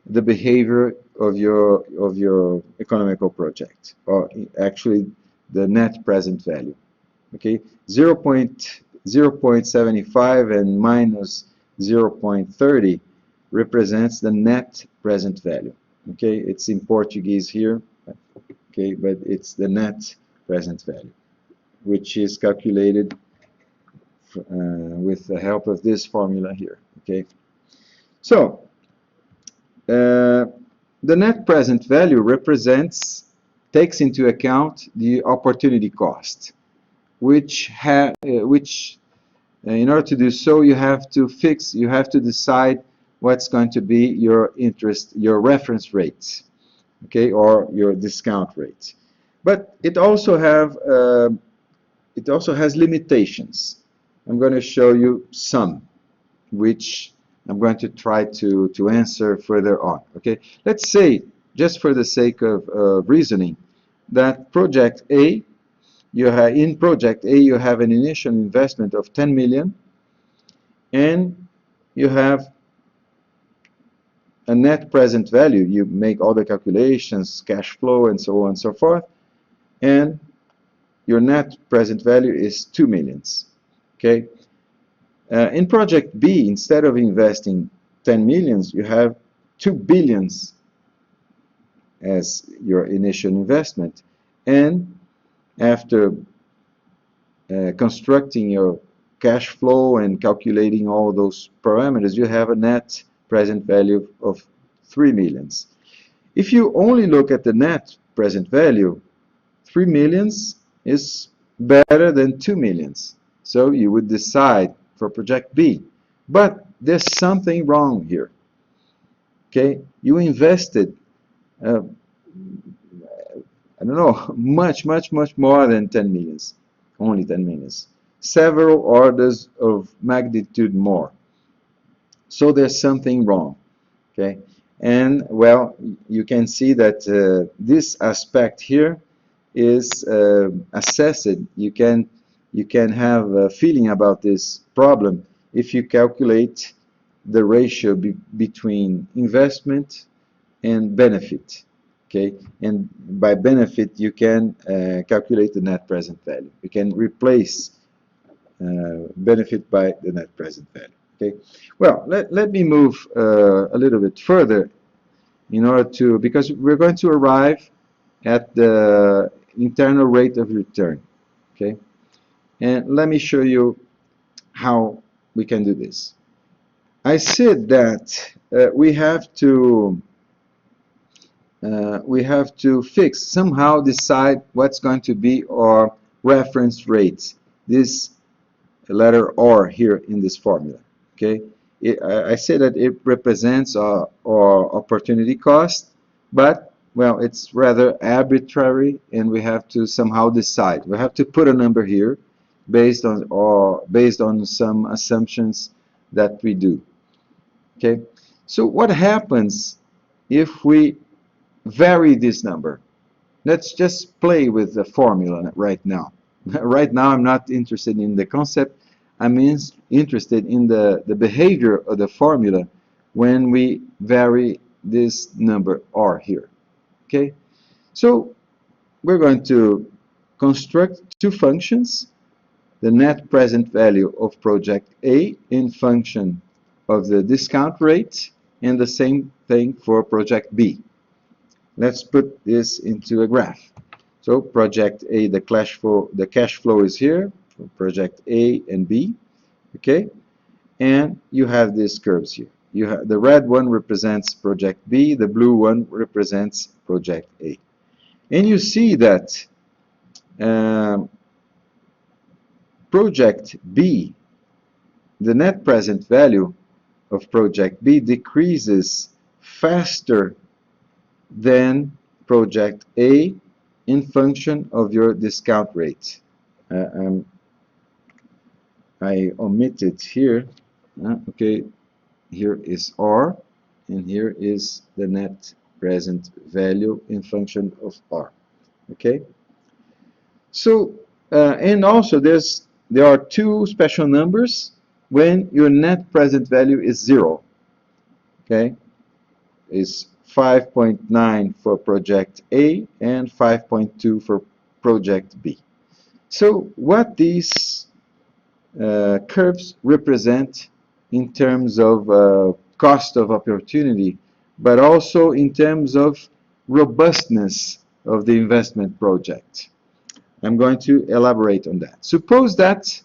the behavior of your economical project, or actually the net present value. Okay, 0.75 and minus 0.30 represents the net present value. Okay, it's in Portuguese here. Okay, but it's the net present value, which is calculated with the help of this formula here. Okay, so the net present value takes into account the opportunity cost, which in order to do so, you have to decide what's going to be your reference rates, okay, or your discount rates. But it also has limitations. I'm going to show you some, which I'm going to try to answer further on. Okay, let's say, just for the sake of reasoning, that project A, in project A you have an initial investment of 10 million, and you have a net present value. You make all the calculations, cash flow, and so on and so forth, and your net present value is 2 millions. Okay. In project B, instead of investing 10 millions, you have 2 billions as your initial investment. And after constructing your cash flow and calculating all those parameters, you have a net present value of 3 millions. If you only look at the net present value, 3 millions is better than 2 millions. So you would decide for project B. But there's something wrong here. Okay, you invested, I don't know, much more than 10 millions, only 10 millions, several orders of magnitude more. So there's something wrong. Okay, and well, you can see that this aspect here is assessed. You can have a feeling about this problem if you calculate the ratio between investment and benefit. Okay, and by benefit you can calculate the net present value. You can replace benefit by the net present value. Okay. Well, let me move a little bit further in order to, because we're going to arrive at the internal rate of return. Okay. And let me show you how we can do this. I said that we have to fix, somehow decide what's going to be our reference rates. This letter R here in this formula. Okay, I say that it represents our opportunity cost, but well, it's rather arbitrary, and we have to somehow decide. We have to put a number here based on some assumptions that we do. Okay, so what happens if we vary this number? Let's just play with the formula right now. Right now, I'm not interested in the concept. I'm interested in the behavior of the formula when we vary this number R here. Okay, so we're going to construct two functions: the net present value of project A in function of the discount rate, and the same thing for project B. Let's put this into a graph. So project A, the cash flow is here for project A and B, okay? And you have these curves here. You have the red one represents project B, the blue one represents project A. And you see that project B, the net present value of project B decreases faster than project A in function of your discount rate. I omitted here. Okay, here is R, and here is the net present value in function of R. Okay. So, and also there are two special numbers when your net present value is 0. Okay, is 5.9 for project A and 5.2 for project B. So what these curves represent in terms of cost of opportunity, but also in terms of robustness of the investment project. I'm going to elaborate on that. Suppose that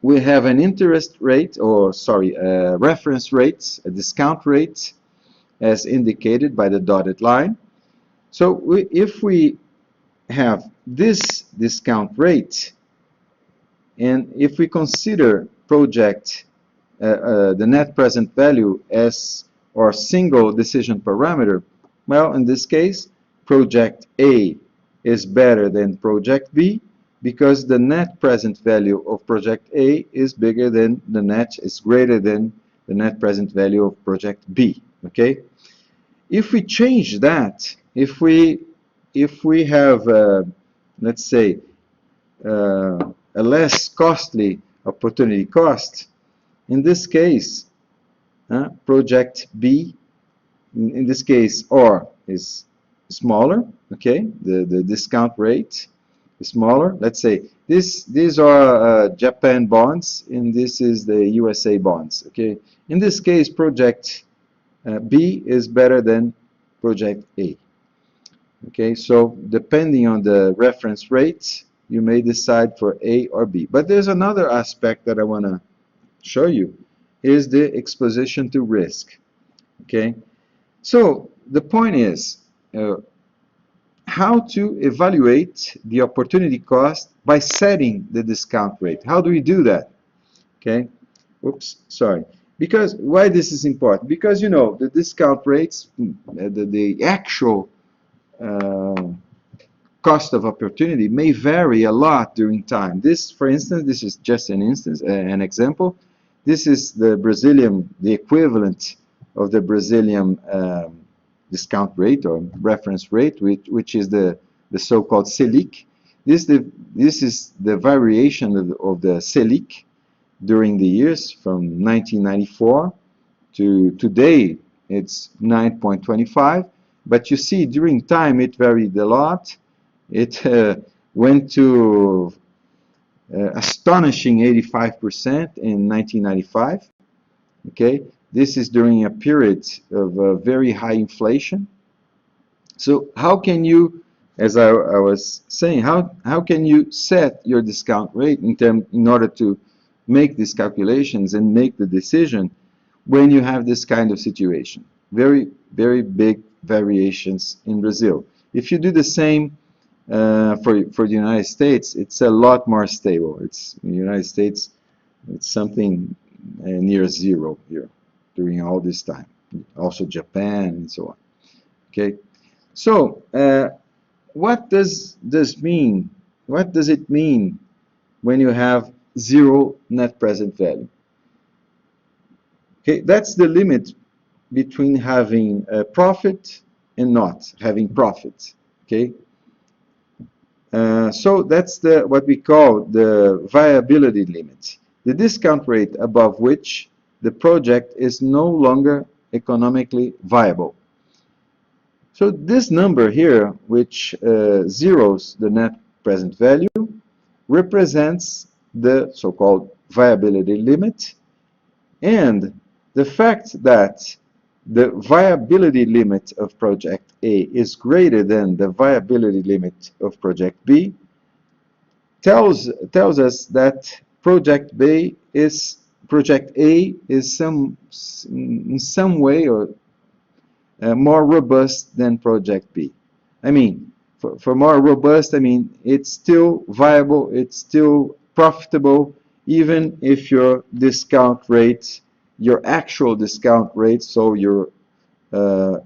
we have an interest rate, or sorry, reference rate, a discount rate, as indicated by the dotted line. So if we have this discount rate, and if we consider project the net present value as our single decision parameter, well, in this case, project A is better than project B because the net present value of project A is bigger than is greater than the net present value of project B. Okay. If we change that, if we have, let's say, a less costly opportunity cost, in this case, project B, in this case, R is smaller. Okay, the discount rate is smaller. Let's say these are Japan bonds, and this is the USA bonds. Okay, in this case, project B is better than project A. Okay, so depending on the reference rate, you may decide for A or B. But there's another aspect that I want to show you, is the exposition to risk. Okay, so the point is how to evaluate the opportunity cost by setting the discount rate. How do we do that? Okay, oops, sorry. Because why this is important? Because you know the discount rates, the actual cost of opportunity may vary a lot during time. This, for instance, this is just an instance, an example. This is the equivalent of the Brazilian discount rate or reference rate, which is the so-called Selic. This is the variation of the Selic during the years from 1994 to today. It's 9.25, but you see during time it varied a lot. It went to astonishing 85% in 1995. Okay, this is during a period of very high inflation. So how can you, as I was saying, how can you set your discount rate in order to make these calculations and make the decision when you have this kind of situation? Very, very big variations in Brazil. If you do the same for the United States, it's a lot more stable. It's in the United States, it's something near zero here during all this time. Also Japan and so on. Okay, so what does this mean? What does it mean when you have zero net present value? Okay, that's the limit between having a profit and not having profit. Okay, so that's what we call the viability limit, the discount rate above which the project is no longer economically viable. So this number here, which zeros the net present value, represents the so-called viability limit, and the fact that the viability limit of project A is greater than the viability limit of project B tells us that project A is in some way or more robust than project B. I mean, for more robust, I mean it's still viable, it's still profitable, even if your discount rate, your actual discount rate, so your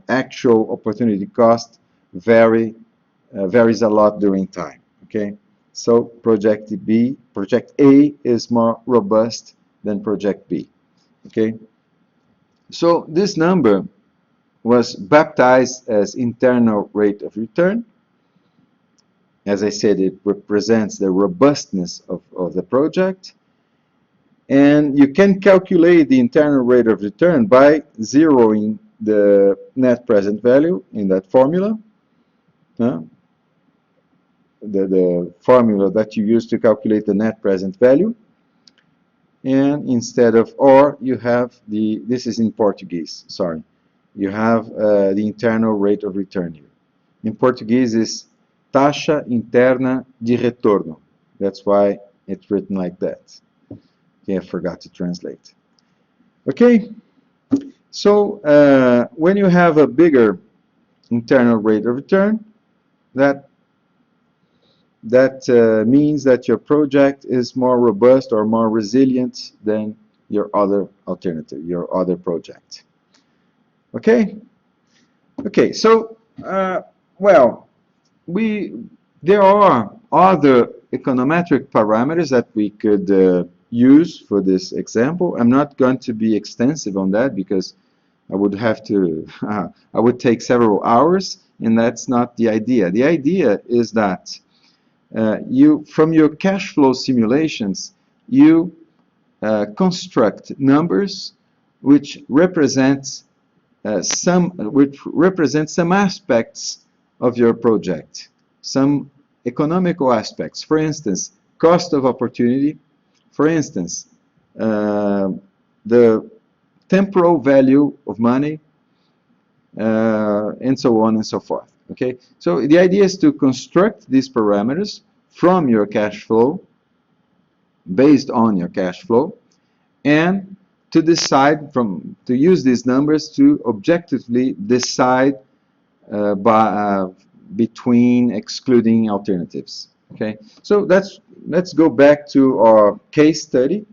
actual opportunity cost varies a lot during time. Okay, so project A is more robust than project B. Okay, so this number was baptized as internal rate of return. As I said, it represents the robustness of the project. And you can calculate the internal rate of return by zeroing the net present value in that formula. The formula that you use to calculate the net present value. And instead of or, you have this is in Portuguese, sorry. You have the internal rate of return here. In Portuguese is taxa interna de retorno. That's why it's written like that. Okay, I forgot to translate. Okay, so when you have a bigger internal rate of return, that means that your project is more robust or more resilient than your other alternative, your other project. Okay? Okay, so, well, there are other econometric parameters that we could use for this example. I'm not going to be extensive on that because I would have to, I would take several hours, and that's not the idea. The idea is that from your cash flow simulations, you construct numbers which represent some aspects of your project, some economical aspects. For instance, cost of opportunity. For instance, the temporal value of money, and so on and so forth. Okay, so the idea is to construct these parameters from your cash flow, based on your cash flow, and to decide to use these numbers to objectively decide between excluding alternatives. Okay, so let's go back to our case study,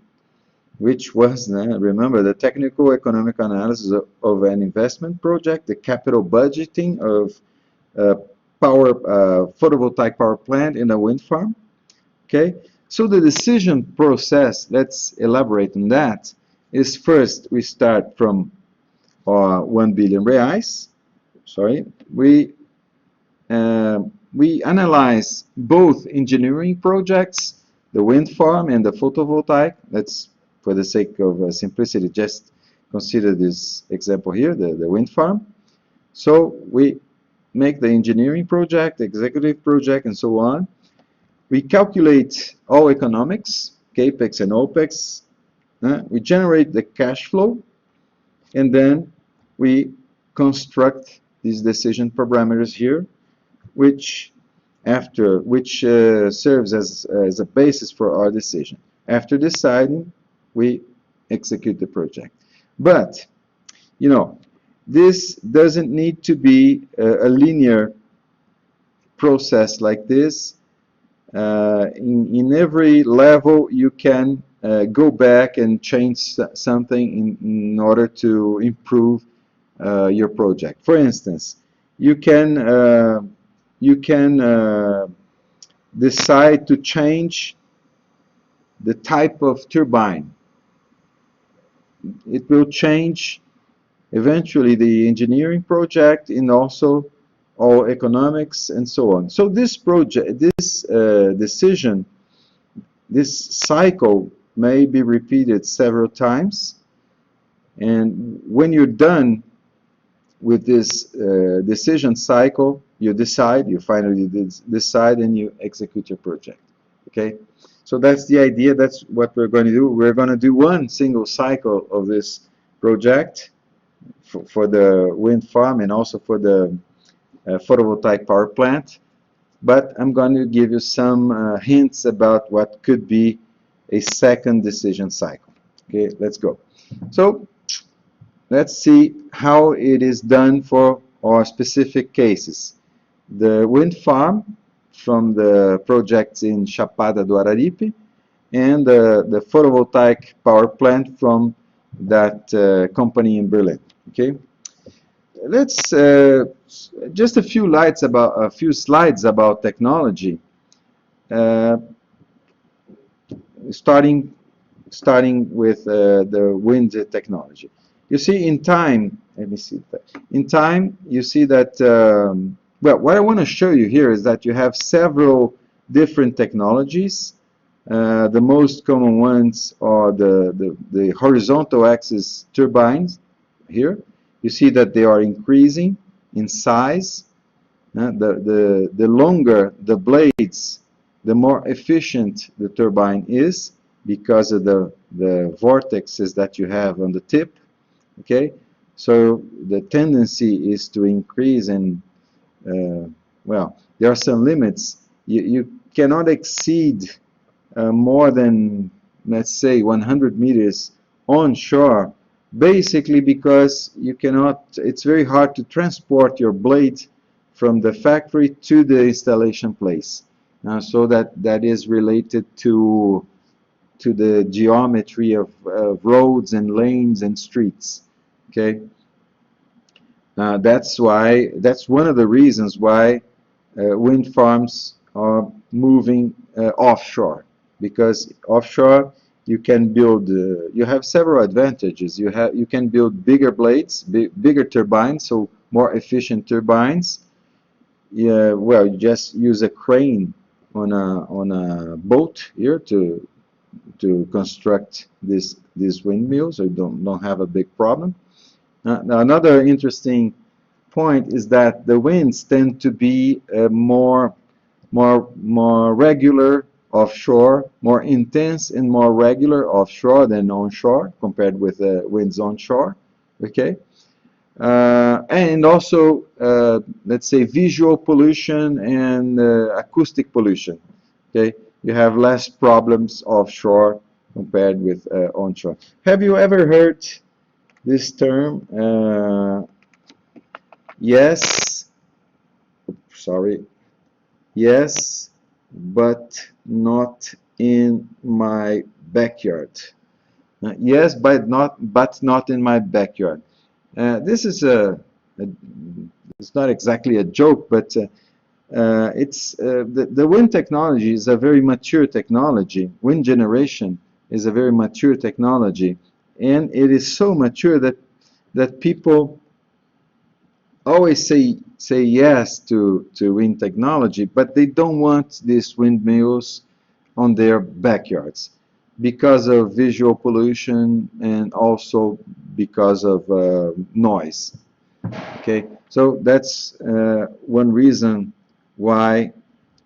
which was, remember, the technical economic analysis of an investment project, the capital budgeting of photovoltaic power plant in a wind farm. Okay, so the decision process, let's elaborate on that, is first we start from 1 billion reais. Sorry, we analyze both engineering projects, the wind farm and the photovoltaic. Let's, for the sake of simplicity, just consider this example here, the wind farm. So we make the engineering project, executive project, and so on. We calculate all economics, capex and opex. We generate the cash flow, and then we construct these decision parameters here, which serves as a basis for our decision. After deciding, we execute the project. But, you know, this doesn't need to be a linear process like this. In every level, you can go back and change something in order to improve your project. For instance, you can decide to change the type of turbine. It will change eventually the engineering project and also all economics and so on. So this project, this decision, this cycle may be repeated several times, and when you're done with this decision cycle, you finally decide, and you execute your project. Okay, so that's the idea. That's what we're going to do. We're going to do one single cycle of this project for the wind farm and also for the photovoltaic power plant. But I'm going to give you some hints about what could be a second decision cycle. Okay, let's go. So let's see how it is done for our specific cases. The wind farm from the projects in Chapada do Araripe, and the photovoltaic power plant from that company in Berlin. Okay, let's just a few slides about technology. Uh, starting with the wind technology. You see, in time, let me see that. In time, you see that, well, what I want to show you here is that you have several different technologies. The most common ones are the horizontal axis turbines here. You see that they are increasing in size. The longer the blades, the more efficient the turbine is because of the vortexes that you have on the tip. Okay, so the tendency is to increase, and well, there are some limits. You cannot exceed more than, let's say, 100 meters onshore, basically because you cannot, it's very hard to transport your blade from the factory to the installation place. So that is related to the geometry of roads and lanes and streets. Okay, that's one of the reasons why wind farms are moving offshore, because offshore you can build. You have several advantages. You can build bigger blades, bigger turbines, so more efficient turbines. Yeah, well, you just use a crane on a boat here to construct these windmills, so you don't have a big problem. Now another interesting point is that the winds tend to be more regular offshore, more intense and more regular offshore than onshore, compared with winds onshore. Okay. And also, let's say, visual pollution and acoustic pollution. Okay, you have less problems offshore compared with onshore. Have you ever heard this term? Yes, sorry. Yes, but not in my backyard. Yes, but not in my backyard. This is it's not exactly a joke, but it's the wind technology is a very mature technology. Wind generation is a very mature technology, and it is so mature that people always say yes to wind technology, but they don't want these windmills on their backyards because of visual pollution and also because of noise. Okay, so that's one reason why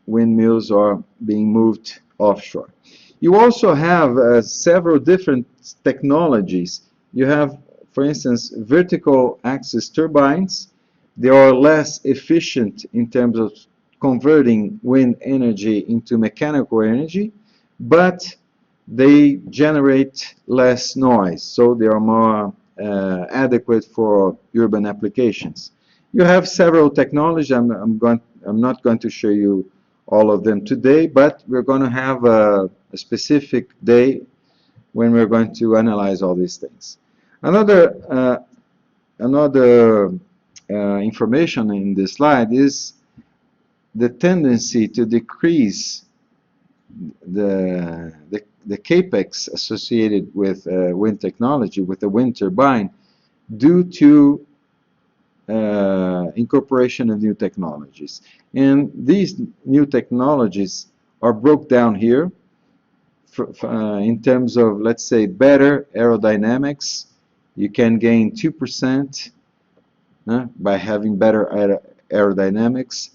windmills are being moved offshore. You also have several different technologies. You have, for instance, vertical axis turbines. They are less efficient in terms of converting wind energy into mechanical energy, but they generate less noise, so they are more adequate for urban applications. You have several technologies. I'm not going to show you all of them today, but we're going to have a specific day when we're going to analyze all these things. Another information in this slide is the tendency to decrease the capex associated with wind technology, with the wind turbine, due to incorporation of new technologies. And these new technologies are broke down here in terms of, let's say, better aerodynamics. You can gain 2% by having better aerodynamics,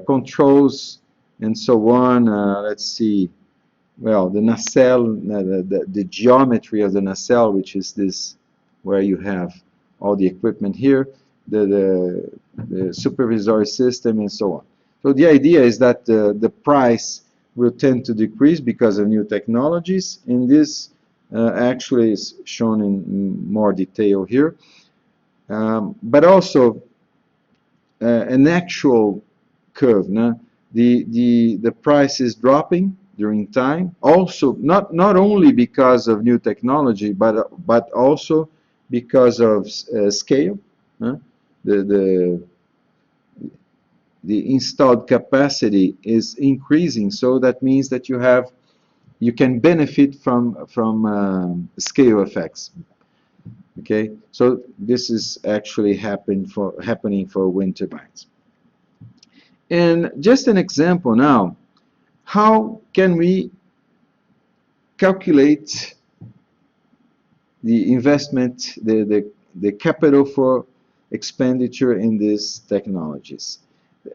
controls, and so on. Let's see. Well, the nacelle, the geometry of the nacelle, which is this, where you have all the equipment here, the supervisory system, and so on. So the idea is that the price will tend to decrease because of new technologies, and this actually is shown in more detail here. But also an actual curve. The price is dropping during time. Also, not only because of new technology, but also because of scale. The installed capacity is increasing, so that means that you can benefit from scale effects. Okay, so this is actually happening for wind turbines. And just an example now, how can we calculate the investment, the capital for expenditure in these technologies?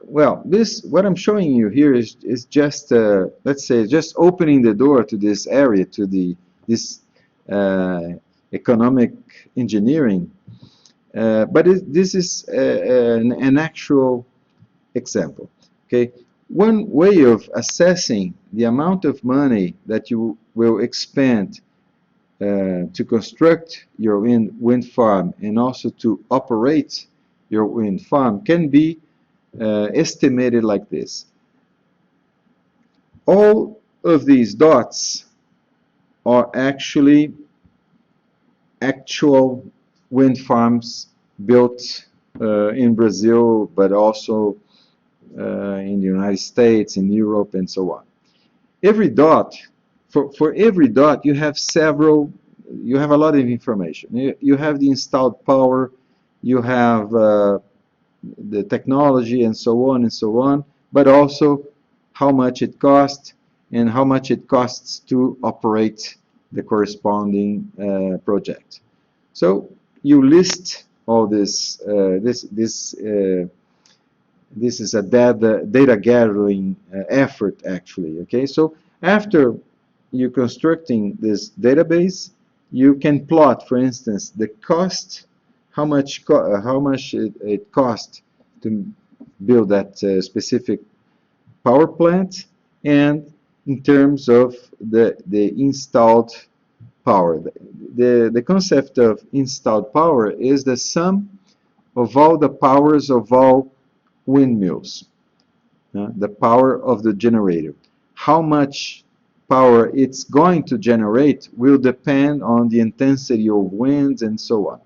Well, what I'm showing you here is just, let's say, just opening the door to this area, to this economic engineering. But this is an actual example. Okay, one way of assessing the amount of money that you will expend to construct your wind farm and also to operate your wind farm can be estimated like this. All of these dots are actually actual wind farms built in Brazil, but also in the United States, in Europe, and so on. Every dot, for every dot, you have a lot of information. You have the installed power, you have the technology, and so on, but also how much it costs and how much it costs to operate the corresponding project. So you list all this. This is a data gathering effort, actually. Okay, so after you're constructing this database, you can plot, for instance, the cost, how much it cost to build that specific power plant, and in terms of the installed power. The concept of installed power is the sum of all the powers of all windmills, the power of the generator. How much power it's going to generate will depend on the intensity of winds and so on.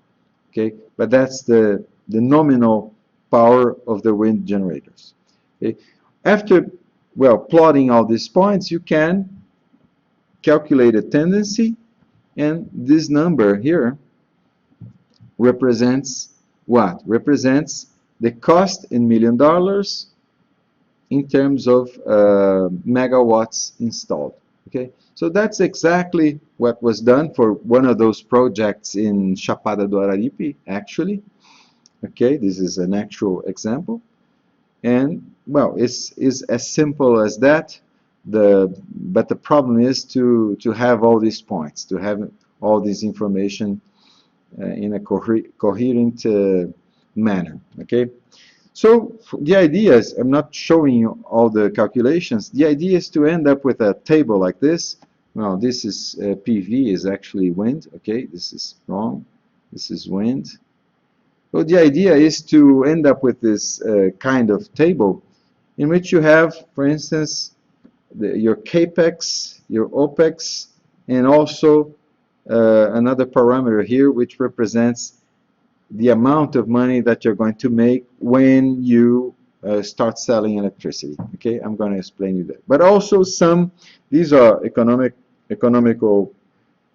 Okay, but that's the nominal power of the wind generators. Okay. After, well, plotting all these points, you can calculate a tendency, and this number here represents what? Represents the cost in $1 million in terms of megawatts installed. Okay, so that's exactly what was done for one of those projects in Chapada do Araripe, actually. Okay, this is an actual example. And well, it's as simple as that. But the problem is to have all these points, to have all this information in a coherent manner. Okay. So the idea is, I'm not showing you all the calculations. The idea is to end up with a table like this. Well, this is PV is actually wind. Okay, this is wrong. This is wind. So the idea is to end up with this kind of table in which you have, for instance, your capex, your opex, and also another parameter here which represents the amount of money that you're going to make when you start selling electricity. Okay, I'm going to explain you that. But also these are economical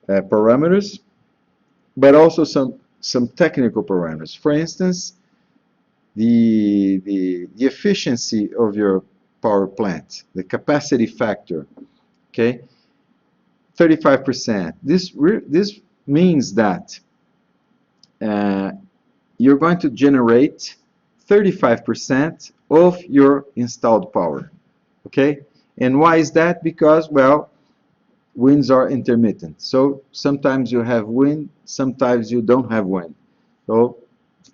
parameters, but also some technical parameters. For instance, the efficiency of your power plant, the capacity factor. Okay, 35%. This means that you're going to generate 35% of your installed power. Okay? And why is that? Because, well, winds are intermittent. So sometimes you have wind, sometimes you don't have wind. So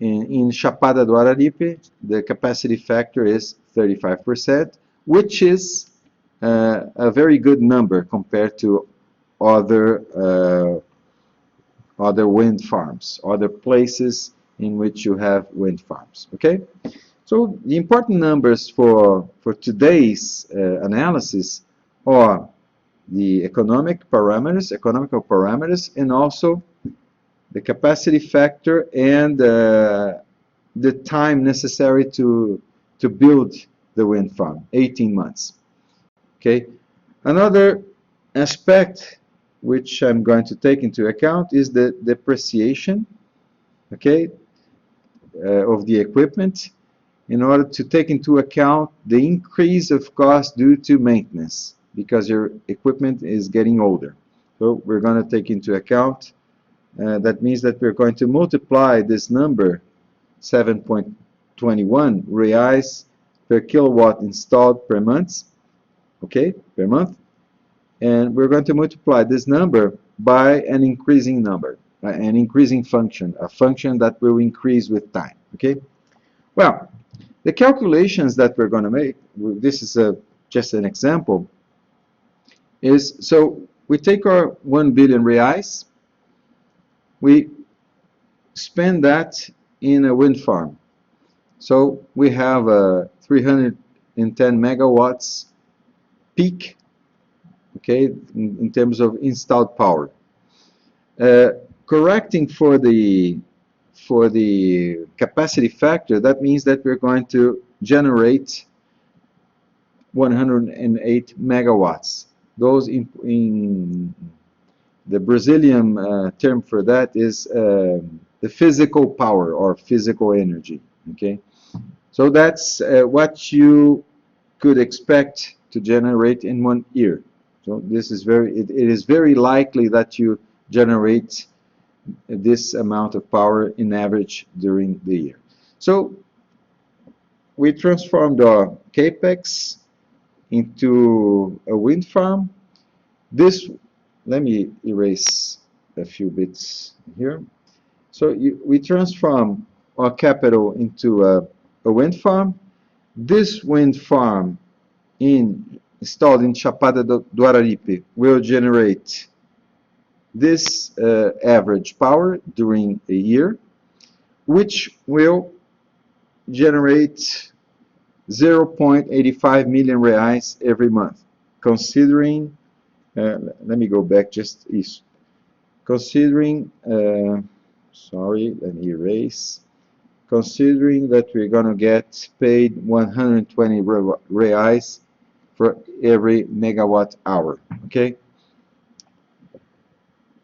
in Chapada do Araripe, the capacity factor is 35%, which is a very good number compared to other other wind farms, other places in which you have wind farms. Okay? So the important numbers for today's analysis are the economical parameters, and also the capacity factor and the time necessary to build the wind farm, 18 months. Okay? Another aspect which I'm going to take into account is the depreciation, okay, of the equipment, in order to take into account the increase of cost due to maintenance, because your equipment is getting older. So we're going to take into account, that means that we're going to multiply this number, 7.21 reais per kilowatt installed per month, okay, per month, and we're going to multiply this number by an increasing number, an increasing function, a function that will increase with time. Okay. Well, the calculations that we're going to make, this is just an example, is so we take our 1 billion reais, we spend that in a wind farm. So we have 310 megawatts peak, okay, in terms of installed power. Correcting for the capacity factor, that means that we're going to generate 108 megawatts. Those in the Brazilian term for that is the physical power or physical energy. Okay, so that's what you could expect to generate in 1 year. So this is it is very likely that you generate this amount of power in average during the year. So we transformed our capex into a wind farm. This, let me erase a few bits here. So we transform our capital into a wind farm. This wind farm installed in Chapada do Araripe will generate this average power during a year, which will generate 0.85 million reais every month, considering, let me go back just considering, sorry, let me erase, considering that we're going to get paid 120 reais for every megawatt hour, okay?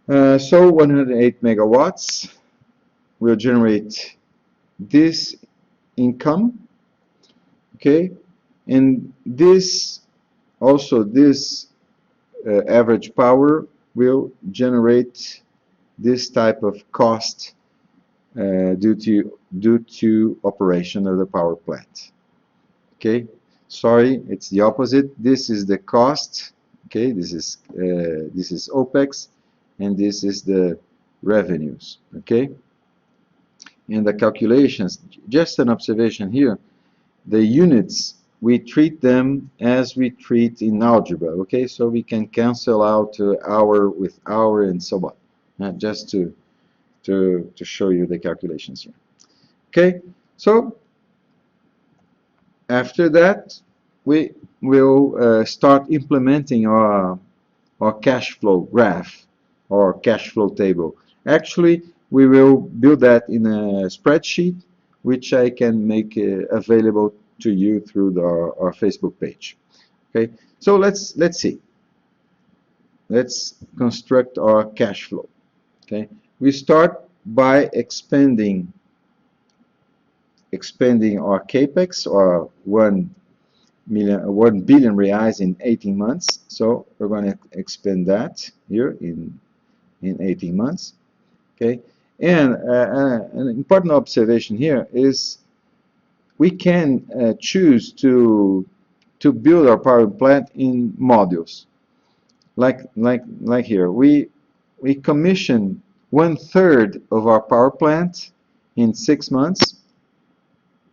So 108 megawatts will generate this income, okay, and this average power will generate this type of cost due to operation of the power plant. Okay, Sorry, it's the opposite. This is the cost. Okay, this is OPEX, and this is the revenues. Okay, and the calculations. Just an observation here. The units, we treat them as we treat in algebra. Okay, so we can cancel out hour with hour and so on. Just to show you the calculations here. Okay, so after that, we will start implementing our cash flow graph or cash flow table. Actually, we will build that in a spreadsheet, which I can make available to you through our Facebook page. Okay, so let's see. Let's construct our cash flow. Okay, we start by expanding our capex, or 1 billion reais in 18 months. So we're going to expand that here in 18 months. Okay, and an important observation here is we can choose to build our power plant in modules. Like here, we commission 1/3 of our power plant in 6 months.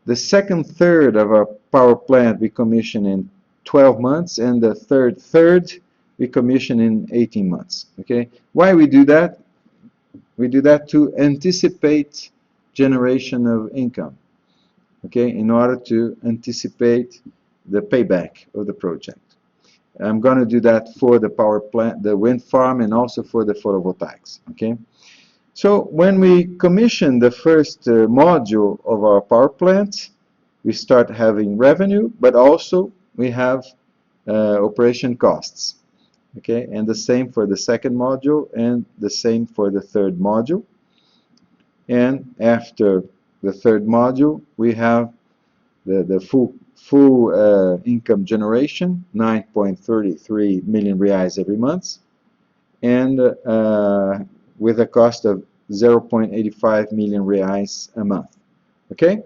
The second third of our power plant we commission in 12 months, and the third we commission in 18 months. Okay, why we do that? We do that to anticipate generation of income. Okay, in order to anticipate the payback of the project. I'm going to do that for the power plant, the wind farm, and also for the photovoltaics. Okay, so when we commission the first module of our power plant, we start having revenue, but also we have operation costs. Okay, and the same for the second module, and the same for the third module. And after the third module, we have the full income generation, 9.33 million reais every month, and with a cost of 0.85 million reais a month. Okay?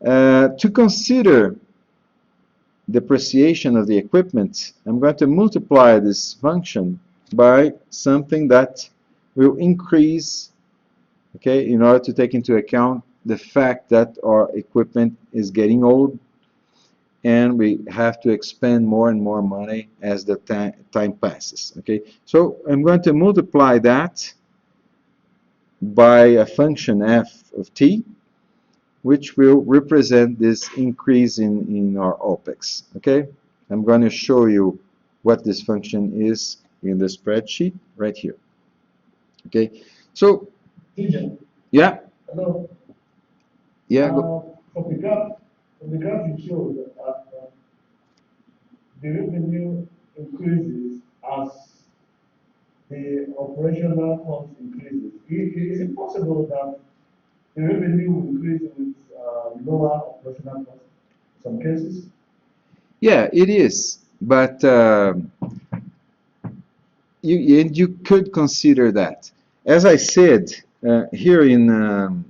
To consider depreciation of the equipment, I'm going to multiply this function by something that will increase, okay, in order to take into account the fact that our equipment is getting old and we have to expend more and more money as the time passes. Okay, so I'm going to multiply that by a function f of t, which will represent this increase in our OPEX. Okay, I'm going to show you what this function is in the spreadsheet right here. Okay, so yeah. Hello. Yeah. From the graph you showed that the revenue increases as the operational cost increases. Is it possible that the revenue will increase with lower operational costs in some cases? Yeah, it is, but you could consider that. As I said, here in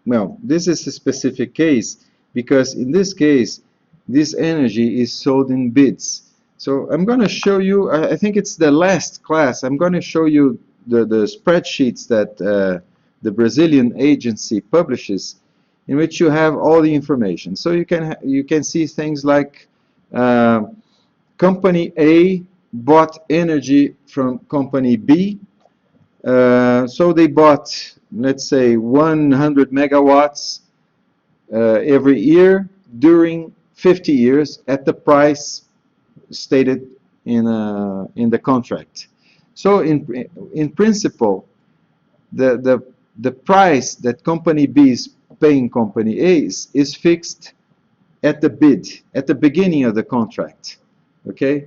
well, this is a specific case because in this case, this energy is sold in bids. So I'm going to show you, I think it's the last class, I'm going to show you the spreadsheets that the Brazilian agency publishes, in which you have all the information. So you can see things like company A bought energy from company B. So they bought, let's say, 100 megawatts every year during 50 years at the price stated in the contract. So in principle, the price that company B is paying company A is fixed at the bid, at the beginning of the contract. Okay,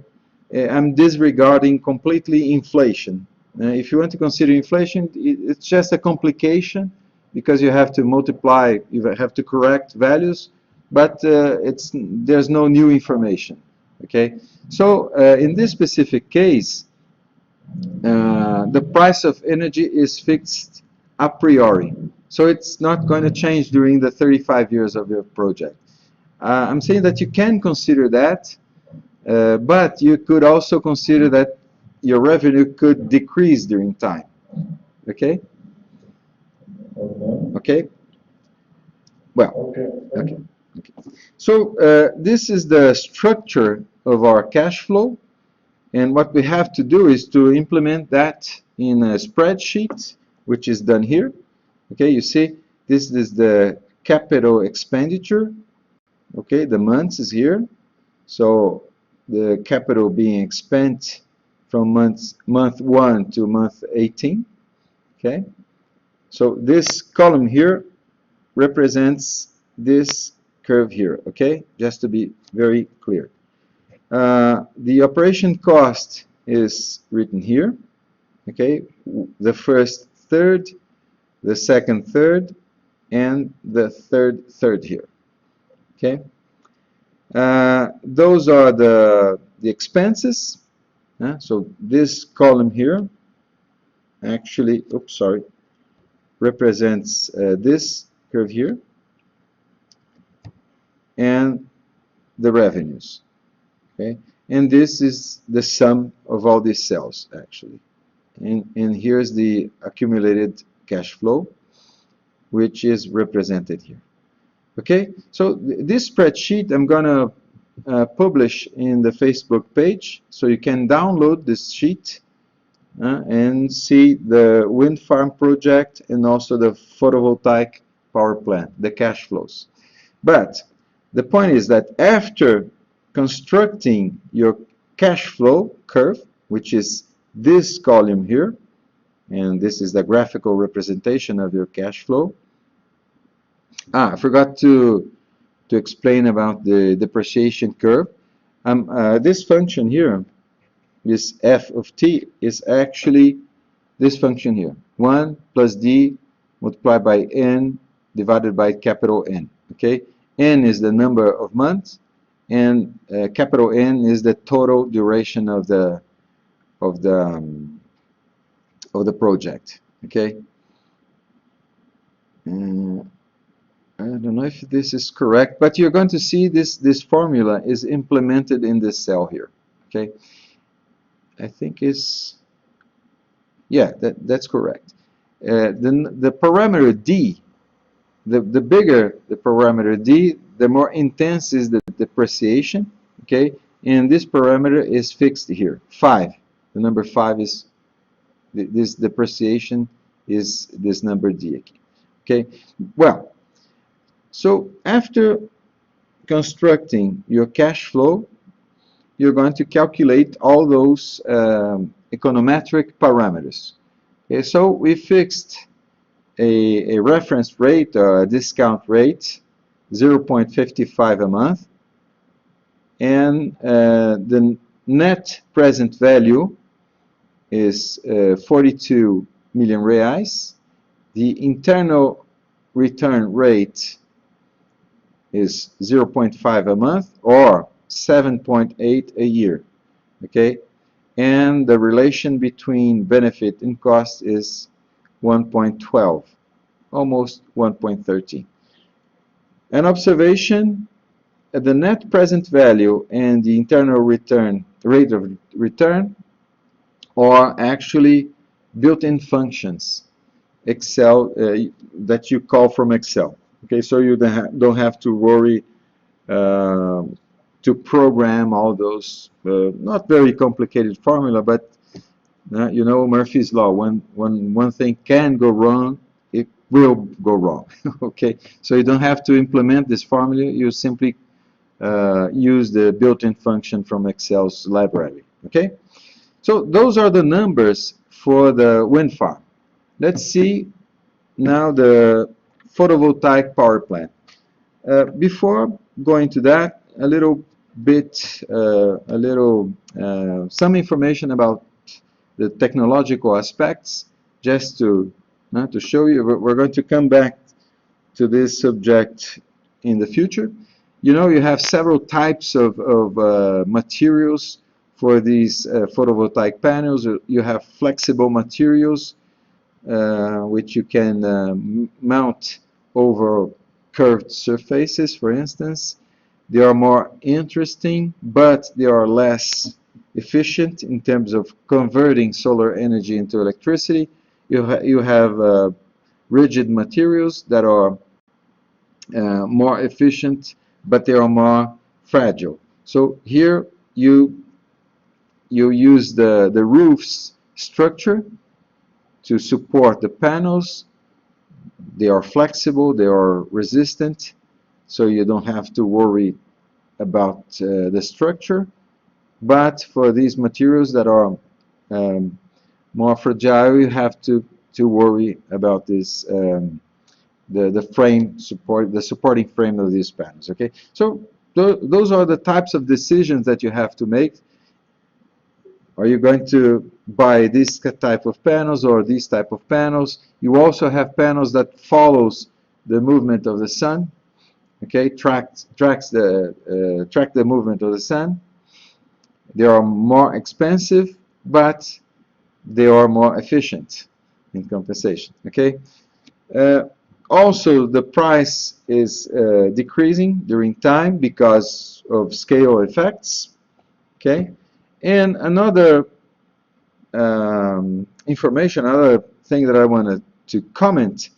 I'm disregarding completely inflation. If you want to consider inflation, it's just a complication because you have to multiply, you have to correct values, but there's no new information. Okay, so in this specific case, the price of energy is fixed a priori, so it's not going to change during the 35 years of your project. I'm saying that you can consider that, but you could also consider that your revenue could decrease during time. Okay? Okay. Okay? Well, Okay. okay. Okay. So this is the structure of our cash flow, and what we have to do is to implement that in a spreadsheet, which is done here. Okay, you see, this is the capital expenditure. Okay, the months is here. So the capital being spent from month 1 to month 18. Okay, so this column here represents this curve here. Okay, just to be very clear. The operation cost is written here. Okay, the first third, the second third, and the third here. Okay, those are the expenses. So this column here actually, oops, sorry, represents this curve here and the revenues. Okay, and this is the sum of all these cells actually. And here's the accumulated cash flow, which is represented here. Okay, so this spreadsheet I'm going to publish in the Facebook page, so you can download this sheet and see the wind farm project and also the photovoltaic power plant, the cash flows. But the point is that after constructing your cash flow curve, which is this column here, and this is the graphical representation of your cash flow. I forgot to explain about the depreciation curve. This function here, this f of t, is actually this function here, 1 plus d multiplied by n divided by capital N. Okay, n is the number of months, and capital N is the total duration of the project. Okay. I don't know if this is correct, but you're going to see this formula is implemented in this cell here. Okay, I think it's, yeah, that's correct. The parameter d, the bigger the parameter d, the more intense is the depreciation. Okay, and this parameter is fixed here, 5. The number 5 is this depreciation is this number d. Okay, well. So after constructing your cash flow, you're going to calculate all those econometric parameters. Okay, so we fixed a reference rate or a discount rate, 0.55 a month, and the net present value is 42 million reais. The internal return rate is 0.5 a month or 7.8 a year. Okay, and the relation between benefit and cost is 1.12, almost 1.13. An observation: the net present value and the internal return rate of return are actually built-in functions Excel that you call from Excel. Okay, so you don't have to worry to program all those not very complicated formula, but you know Murphy's law. When one thing can go wrong, it will go wrong. Okay, so you don't have to implement this formula. You simply use the built-in function from Excel's library. Okay, so those are the numbers for the wind farm. Let's see now the photovoltaic power plant. Before going to that, a little bit, some information about the technological aspects, just to show you. We're going to come back to this subject in the future. You know, you have several types of materials for these photovoltaic panels. You have flexible materials, which you can mount over curved surfaces, for instance. They are more interesting, but they are less efficient in terms of converting solar energy into electricity. You have rigid materials that are more efficient, but they are more fragile. So here you use the roof's structure to support the panels. They are flexible, they are resistant, so you don't have to worry about the structure. But for these materials that are more fragile, you have to worry about this the frame support, the supporting frame of these panels. Okay, so those are the types of decisions that you have to make. Are you going to buy this type of panels or these type of panels? You also have panels that follows the movement of the sun. Okay, track the movement of the sun. They are more expensive, but they are more efficient in compensation. Okay. Uh, Also, the price is decreasing during time because of scale effects. Okay, and another information, another thing that I wanted to comment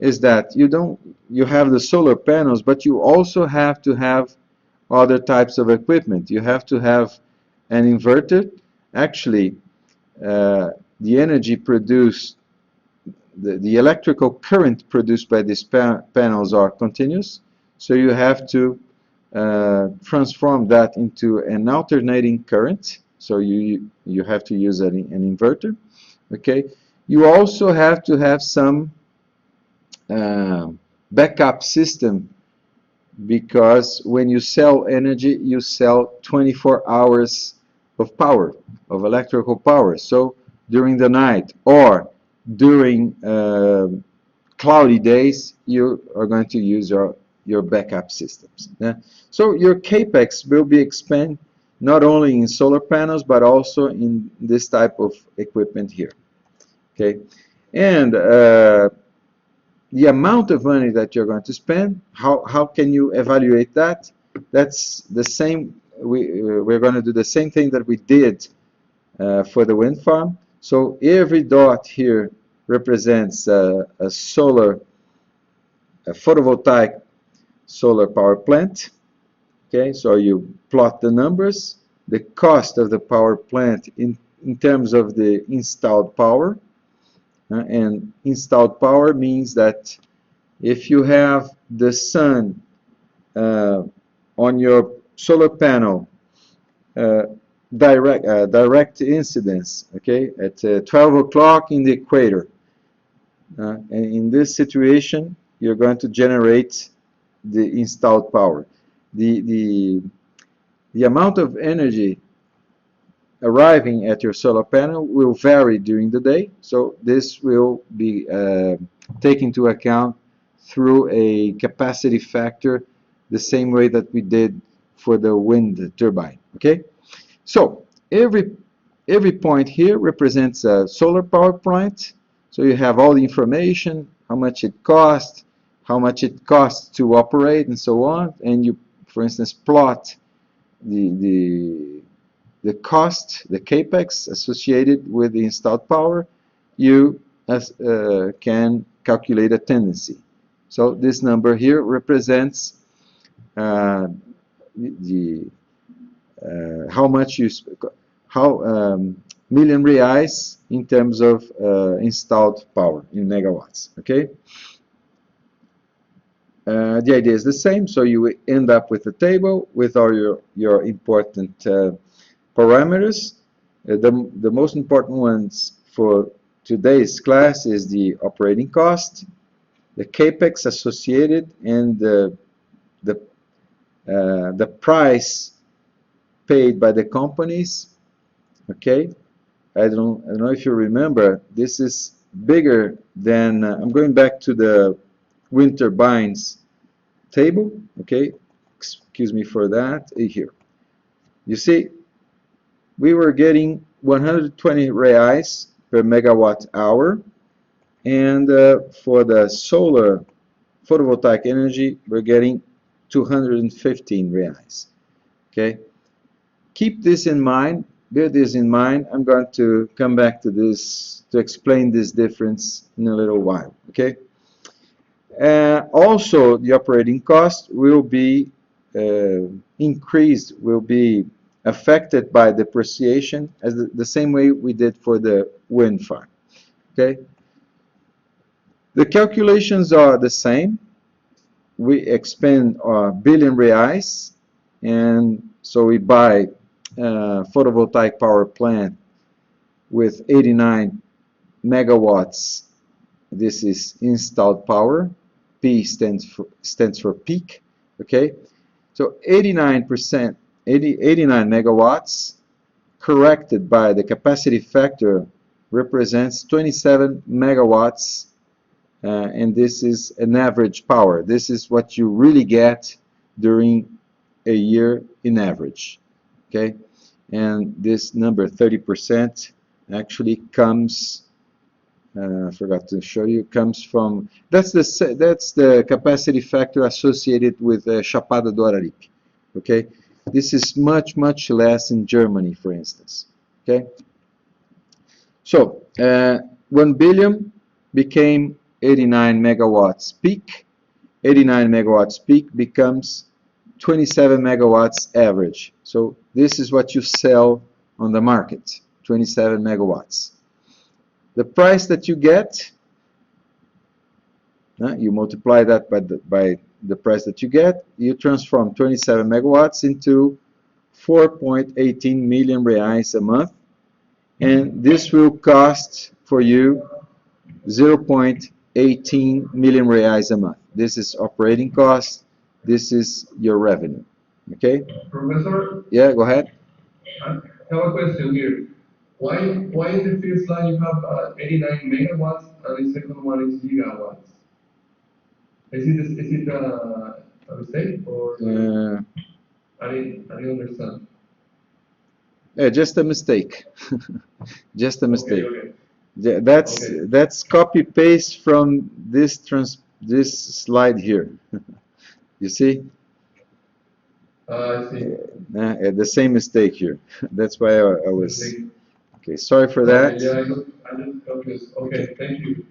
is that you have the solar panels, but you also have to have other types of equipment. You have to have an inverter. Actually, the energy produced, the electrical current produced by these panels are continuous, so you have to transform that into an alternating current. So you have to use an inverter. Okay, you also have to have some uh, backup system, because when you sell energy, you sell 24 hours of power, of electrical power. So during the night or during cloudy days, you are going to use your backup systems. Yeah? So your capex will be expanded not only in solar panels, but also in this type of equipment here. Okay, and the amount of money that you're going to spend, how can you evaluate that? That's the same. We're going to do the same thing that we did for the wind farm. So every dot here represents a photovoltaic solar power plant. Okay, so you plot the numbers, the cost of the power plant in terms of the installed power. And installed power means that if you have the sun on your solar panel, uh, direct incidence, okay, at 12 o'clock in the equator, and in this situation, you're going to generate the installed power. The amount of energy arriving at your solar panel will vary during the day, so this will be taken into account through a capacity factor, the same way that we did for the wind turbine. Okay, so every point here represents a solar power plant. So you have all the information, how much it costs, to operate, and so on. And you, for instance, plot the the cost, the capex associated with the installed power. You can calculate a tendency. So this number here represents the how much you how million reais in terms of installed power in megawatts. Okay. The idea is the same, so you end up with a table with all your important parameters. The most important ones for today's class is the operating cost, the capex associated, and the price paid by the companies. Okay, I don't know if you remember. This is bigger than. I'm going back to the wind turbines table. Okay, excuse me for that. Here, you see, we were getting 120 reais per megawatt hour, and for the solar photovoltaic energy, we're getting 215 reais. Okay, keep this in mind, bear this in mind. I'm going to come back to this to explain this difference in a little while. Okay. Also, the operating cost will be increased, will be affected by depreciation as the same way we did for the wind farm. Okay. The calculations are the same. We expend a billion reais, and so we buy a photovoltaic power plant with 89 megawatts. This is installed power. P stands for peak. Okay, so 89%, 89 megawatts corrected by the capacity factor represents 27 megawatts, and this is an average power. This is what you really get during a year in average. Okay, and this number 30% actually comes. I forgot to show you. Comes from that's the capacity factor associated with Chapada do Araripe. Okay, this is much less in Germany, for instance. Okay, so 1 billion became 89 megawatts peak. 89 megawatts peak becomes 27 megawatts average. So this is what you sell on the market, 27 megawatts. The price that you get, you multiply that by the price that you get, you transform 27 megawatts into 4.18 million reais a month, and this will cost for you 0.18 million reais a month. This is operating cost. This is your revenue. Okay? Professor? Yeah, go ahead. I have a question here. Why in the first line you have 89 megawatts and the second one is gigawatts? Is it a mistake or I didn't understand? Yeah, just a mistake. Just a mistake. Okay. That's copy paste from this slide here. You see? I see. The same mistake here. That's why I was. Okay, sorry for that. Yeah, I just confused. Okay, thank you.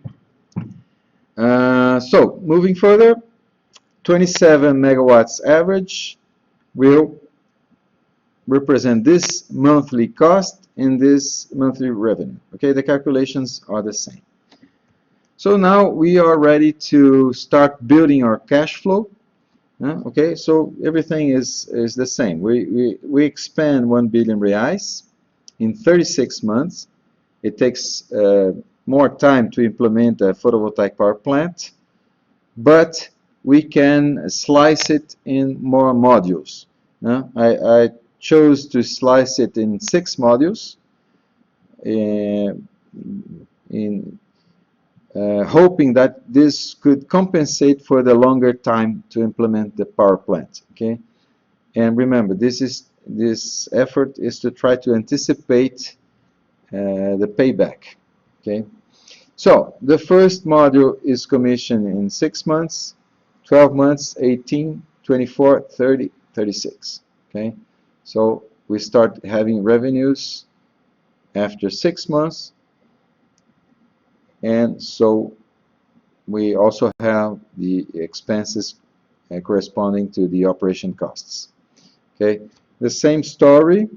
So moving further, 27 megawatts average will represent this monthly cost and this monthly revenue. Okay, the calculations are the same. So now we are ready to start building our cash flow. Okay, so everything is the same. We expend 1 billion reais in 36 months. It takes more time to implement a photovoltaic power plant, but we can slice it in more modules. I chose to slice it in 6 modules, hoping that this could compensate for the longer time to implement the power plant. Okay, and remember, this effort is to try to anticipate the payback. Okay, so the first module is commissioned in 6 months, 12 months, 18, 24, 30, 36. Okay, so we start having revenues after 6 months, and so we also have the expenses corresponding to the operation costs. Okay, the same story.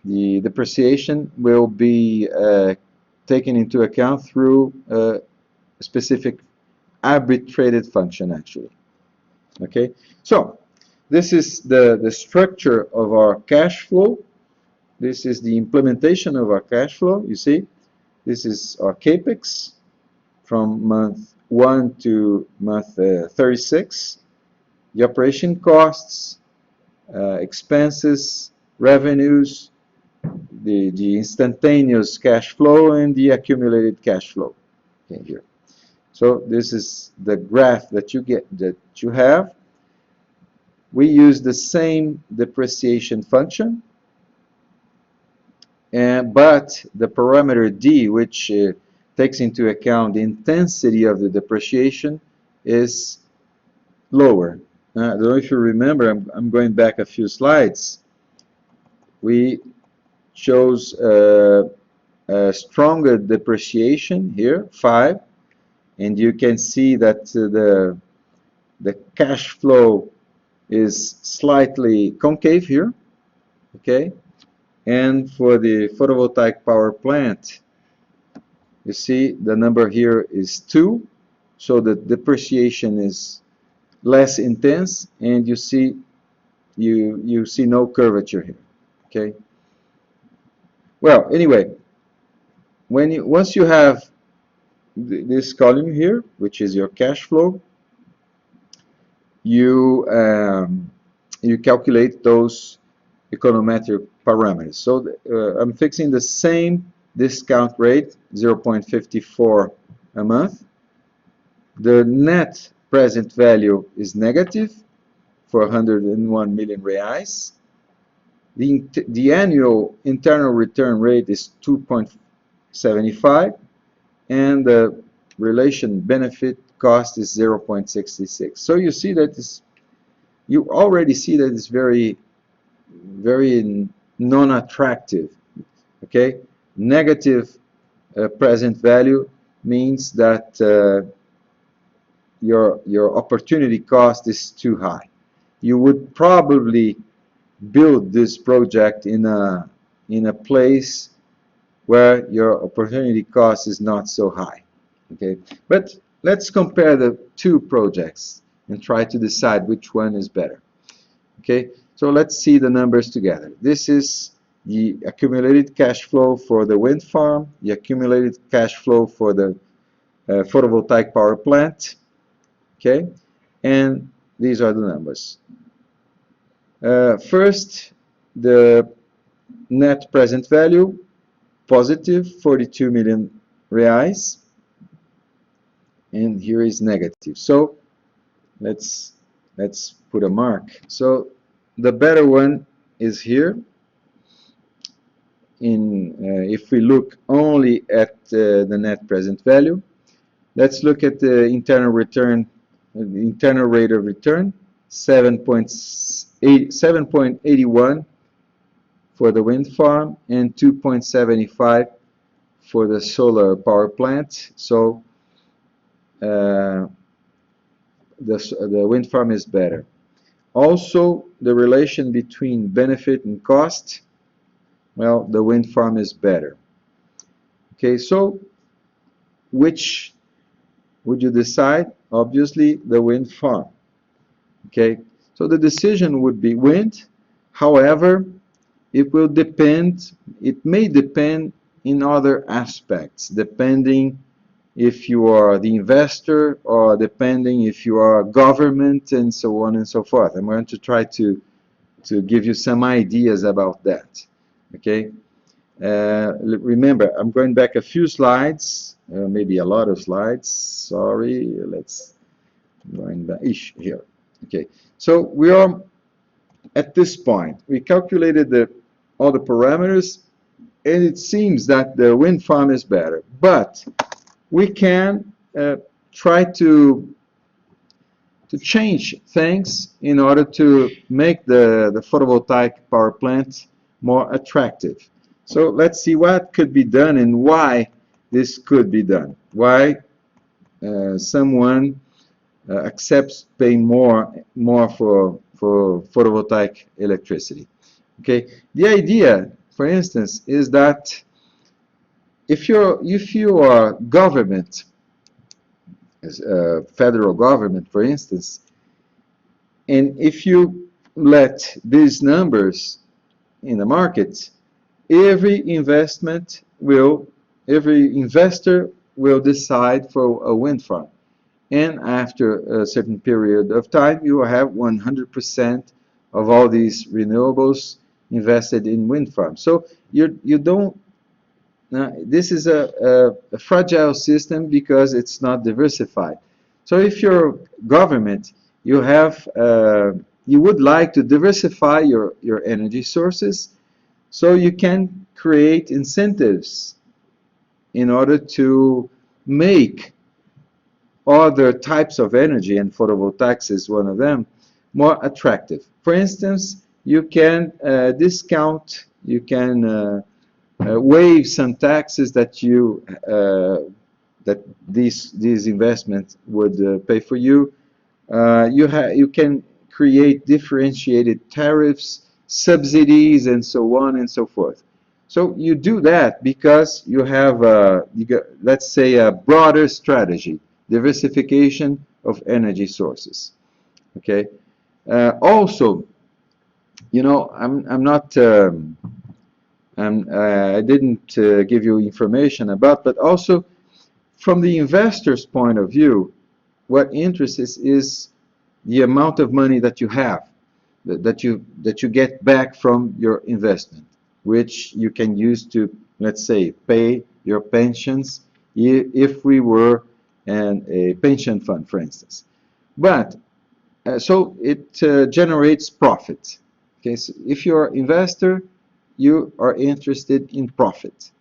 The depreciation will be taken into account through a specific arbitrated function, actually. Okay, so this is the structure of our cash flow. This is the implementation of our cash flow. You see, this is our capex from month 1 to month 36. The operation costs, expenses, revenues, the instantaneous cash flow, and the accumulated cash flow. Okay, here. So this is the graph that you have. We use the same depreciation function, but the parameter D, which takes into account the intensity of the depreciation, is lower. I don't know if you remember, I'm going back a few slides. We chose a stronger depreciation here, 5, and you can see that the cash flow is slightly concave here, okay? And for the photovoltaic power plant, you see the number here is 2, so the depreciation is less intense, and you see no curvature here, okay? Well, anyway, once you have this column here, which is your cash flow, you calculate those econometric parameters. So I'm fixing the same discount rate, 0.54 a month. The net present value is negative for 101 million reais. The annual internal return rate is 2.75, and the relation benefit cost is 0.66. So you see that you already see that it's very, very non-attractive. Okay, negative present value means that your opportunity cost is too high. You would probably build this project in a place where your opportunity cost is not so high. Okay, but let's compare the two projects and try to decide which one is better. Okay, so let's see the numbers together. This is the accumulated cash flow for the wind farm, the accumulated cash flow for the photovoltaic power plant. Okay, and these are the numbers. First, the net present value, positive 42 million reais, and here is negative. So let's put a mark. So the better one is here. If we look only at the net present value, let's look at the internal return, the internal rate of return, 7.81 for the wind farm and 2.75 for the solar power plant. So the wind farm is better. Also, the relation between benefit and cost, well, the wind farm is better. Okay, so which would you decide? Obviously, the wind farm. Okay, so the decision would be wind. However, it will depend, it may depend in other aspects, depending if you are the investor or depending if you are government and so on and so forth. I'm going to try to give you some ideas about that. Okay, remember, I'm going back a few slides, maybe a lot of slides. Sorry, let's going back here. Okay, so we are at this point. We calculated all the parameters, and it seems that the wind farm is better. But we can try to change things in order to make the photovoltaic power plant more attractive. So let's see what could be done and why this could be done. Why someone accepts paying more for photovoltaic electricity. Okay, the idea, for instance, is that if you are government, federal government, for instance, and if you let these numbers in the market, every investor will decide for a wind farm. And after a certain period of time, you will have 100% of all these renewables invested in wind farms. So you don't. This is a fragile system because it's not diversified. So if you're government, you would like to diversify your energy sources, so you can create incentives in order to make other types of energy, and photovoltaics is one of them, more attractive. For instance, you can discount, you can waive some taxes that you that these investments would pay for you. You can create differentiated tariffs, subsidies, and so on and so forth. So you do that because you have, let's say, a broader strategy, diversification of energy sources. Okay. Also, you know, I'm not, I didn't give you information about, but also from the investor's point of view, what interests is the amount of money that you have, that you get back from your investment, which you can use to, let's say, pay your pensions if we were a pension fund, for instance. But so it generates profit. Okay, so if you're an investor, you are interested in profit.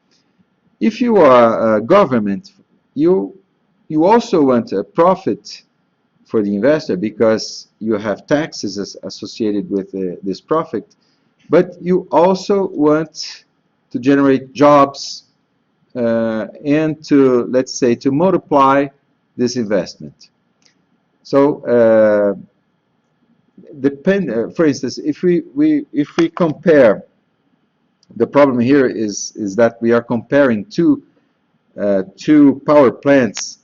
If you are a government, you also want a profit for the investor because you have taxes associated with this profit, but you also want to generate jobs and to, let's say, to multiply this investment. So for instance, if we compare, the problem here is that we are comparing two power plants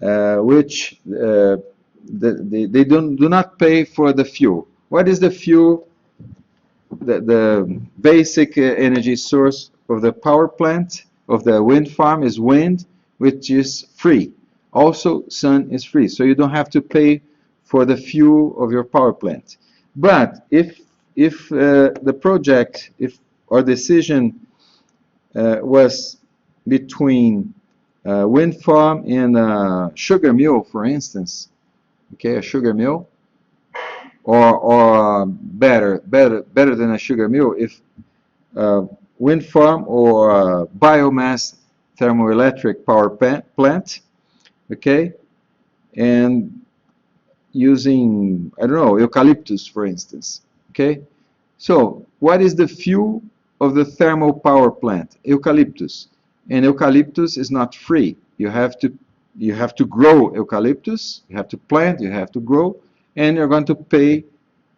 which they do not pay for the fuel. What is the fuel? The basic energy source of the power plant, of the wind farm, is wind, which is free. Also, sun is free, so you don't have to pay for the fuel of your power plant. But if the project, if our decision was between a wind farm and a sugar mill, for instance, okay, a sugar mill, or better than a sugar mill, if wind farm or biomass thermoelectric power plant, okay, and using, I don't know, eucalyptus, for instance, okay. So what is the fuel of the thermal power plant? Eucalyptus. And eucalyptus is not free. You have to grow eucalyptus, you have to plant, you have to grow, and you're going to pay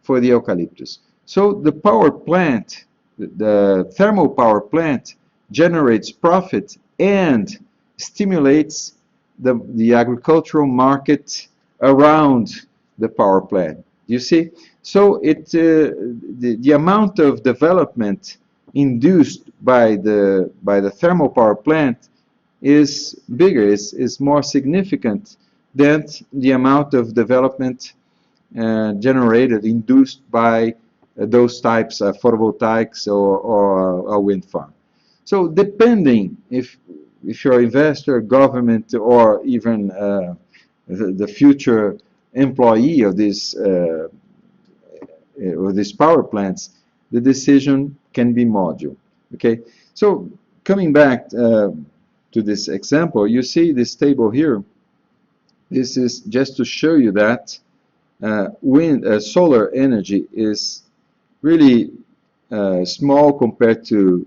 for the eucalyptus. So the power plant, the thermal power plant, generates profit and stimulates the agricultural market around the power plant. You see? So the amount of development induced by the thermal power plant is bigger, is more significant than the amount of development generated, induced by those types of photovoltaics or a wind farm. So depending if you're an investor, government, or even the future employee of these power plants, the decision can be modular. Okay, so coming back to this example, you see this table here. This is just to show you that solar energy is really small compared to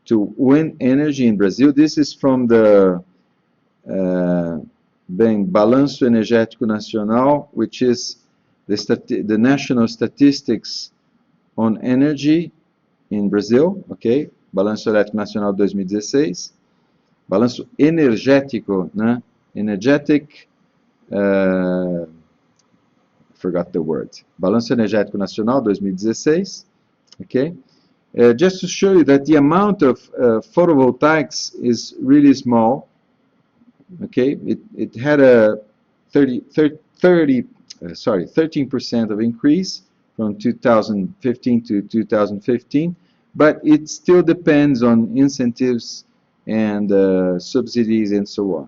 wind energy in Brazil. This is from the Balanço Energético Nacional, which is the national statistics on energy in Brazil, okay? Balanço Elétrico Nacional 2016. Balanço energético, né? Energetic, forgot the word. Balanço Energético Nacional 2016, okay? Just to show you that the amount of photovoltaics is really small, okay? It had a 13% of increase from 2015 to 2015, but it still depends on incentives and subsidies and so on.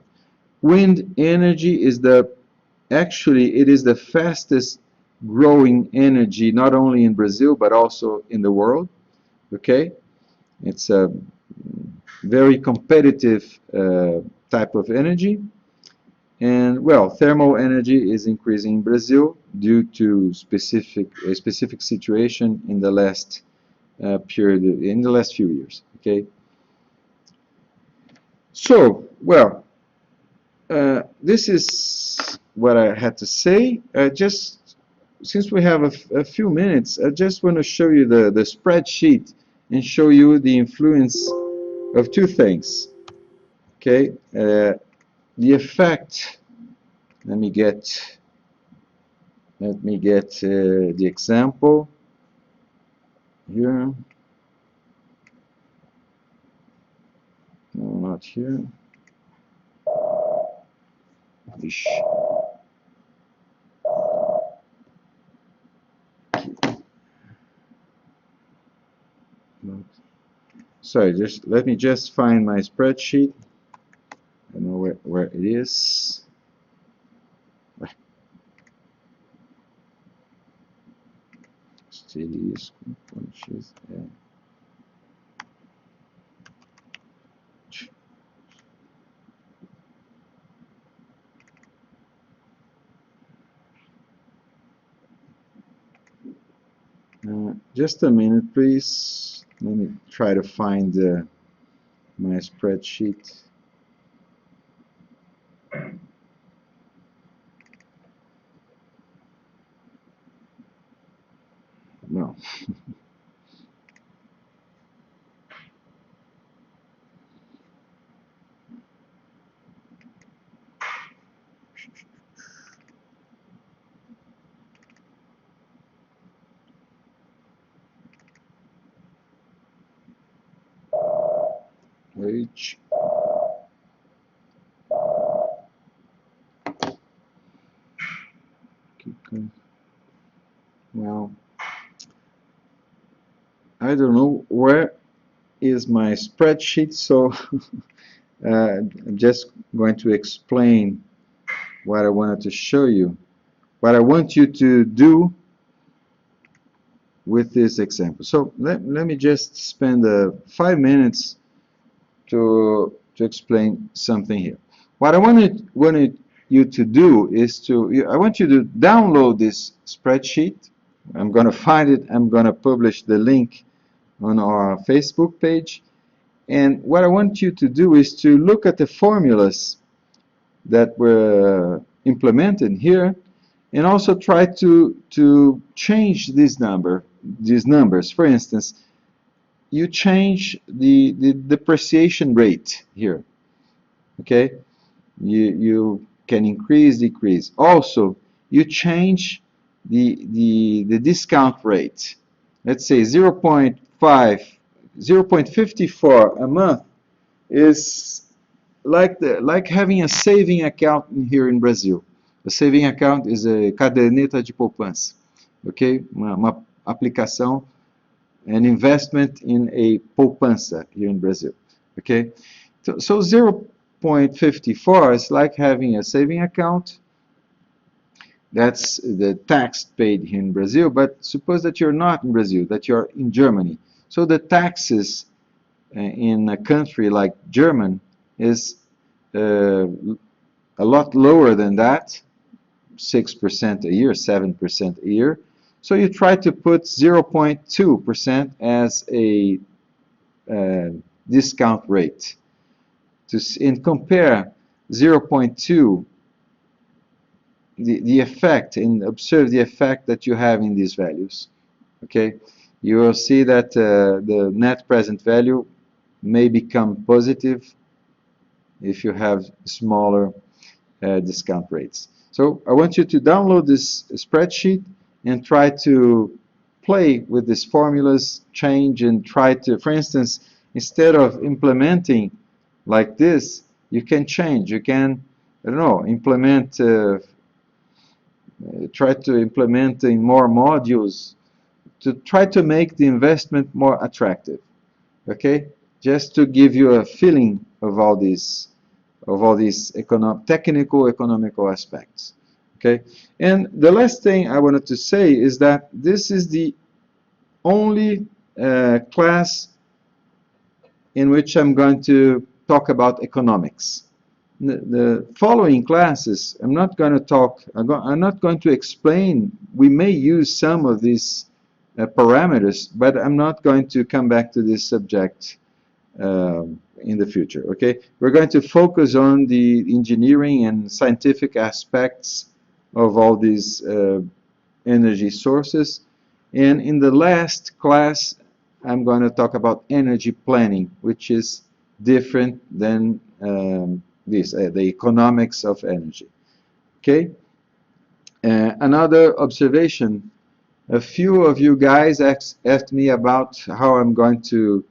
Wind energy is actually it is the fastest growing energy, not only in Brazil but also in the world. Okay, it's a very competitive type of energy, And well, thermal energy is increasing in Brazil due to a specific situation in the last in the last few years. Okay. So, well, this is what I had to say. Just since we have a few minutes, I just want to show you the spreadsheet and show you the influence of two things. Okay, the effect. Let me get the example here. No, not here. Ish. Sorry, just let me just find my spreadsheet. I don't know where it is. Asterisco, pontos, just a minute, please. Let me try to find my spreadsheet. No. Wait. Well, I don't know where is my spreadsheet, so I'm just going to explain what I wanted to show you. What I want you to do with this example. So let me just spend 5 minutes to explain something here. What I wanted you to do is I want you to download this spreadsheet. I'm going to find it. I'm going to publish the link on our Facebook page. And what I want you to do is to look at the formulas that were implemented here, and also try to change these numbers. For instance, you change the depreciation rate here. Okay, you can increase, decrease. Also, you change the discount rate. Let's say 0.54 a month is like having a saving account here in Brazil. A saving account is a caderneta de poupança. Okay, uma aplicação, an investment in a poupança here in Brazil. Okay, so 0.54 is like having a saving account. That's the tax paid here in Brazil, but suppose that you're not in Brazil, that you're in Germany. So the taxes in a country like Germany is a lot lower than that, 6% a year, 7% a year. So you try to put 0.2% as a discount rate and compare 0.2, the effect, and observe the effect that you have in these values. Okay, you will see that the net present value may become positive if you have smaller discount rates. So I want you to download this spreadsheet and try to play with these formulas, change, and try to, for instance, instead of implementing like this, you can change. You can, I don't know, implement, try to implement in more modules to try to make the investment more attractive. Okay, just to give you a feeling of all these technical economical aspects. Okay, and the last thing I wanted to say is that this is the only class in which I'm going to talk about economics. the following classes, I'm not going to talk, I'm not going to explain. We may use some of these parameters, but I'm not going to come back to this subject in the future, okay? We're going to focus on the engineering and scientific aspects of all these energy sources. And in the last class, I'm going to talk about energy planning, which is different than the economics of energy. Okay? Another observation, a few of you guys asked me about how I'm going to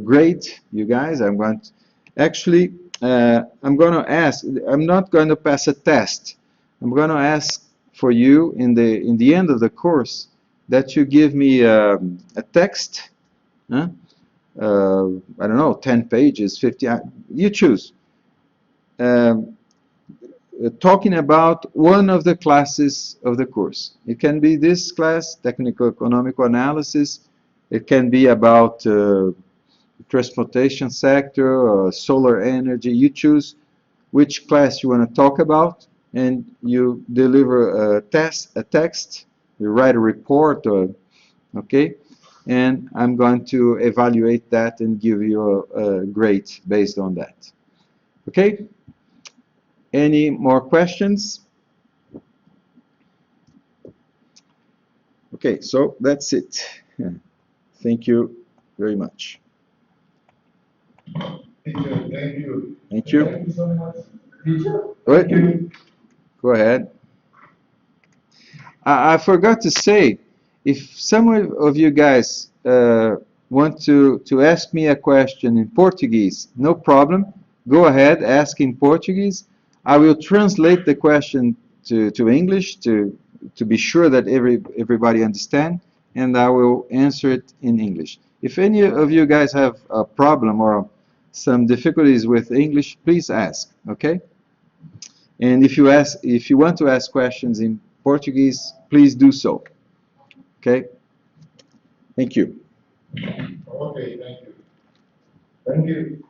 grade you guys. I'm going to, actually, I'm going to ask, I'm not going to pass a test. I'm going to ask for you in the end of the course that you give me a text, huh? I don't know, 10 pages, 50, you choose. Talking about one of the classes of the course. It can be this class, Technical Economical Analysis. It can be about transportation sector or solar energy. You choose which class you want to talk about, and you deliver a text, you write a report, or, okay? And I'm going to evaluate that and give you a grade based on that. Okay? Any more questions? Okay, so that's it. Thank you very much. Teacher, thank you. Thank you. Thank you so much, teacher. Thank you. Go ahead. I forgot to say, if some of you guys want to ask me a question in Portuguese, no problem. Go ahead, ask in Portuguese. I will translate the question to English to be sure that everybody understand, and I will answer it in English. If any of you guys have a problem or some difficulties with English, please ask, okay? And if you want to ask questions in Portuguese, please do so. Okay? Thank you. Okay, thank you. Thank you.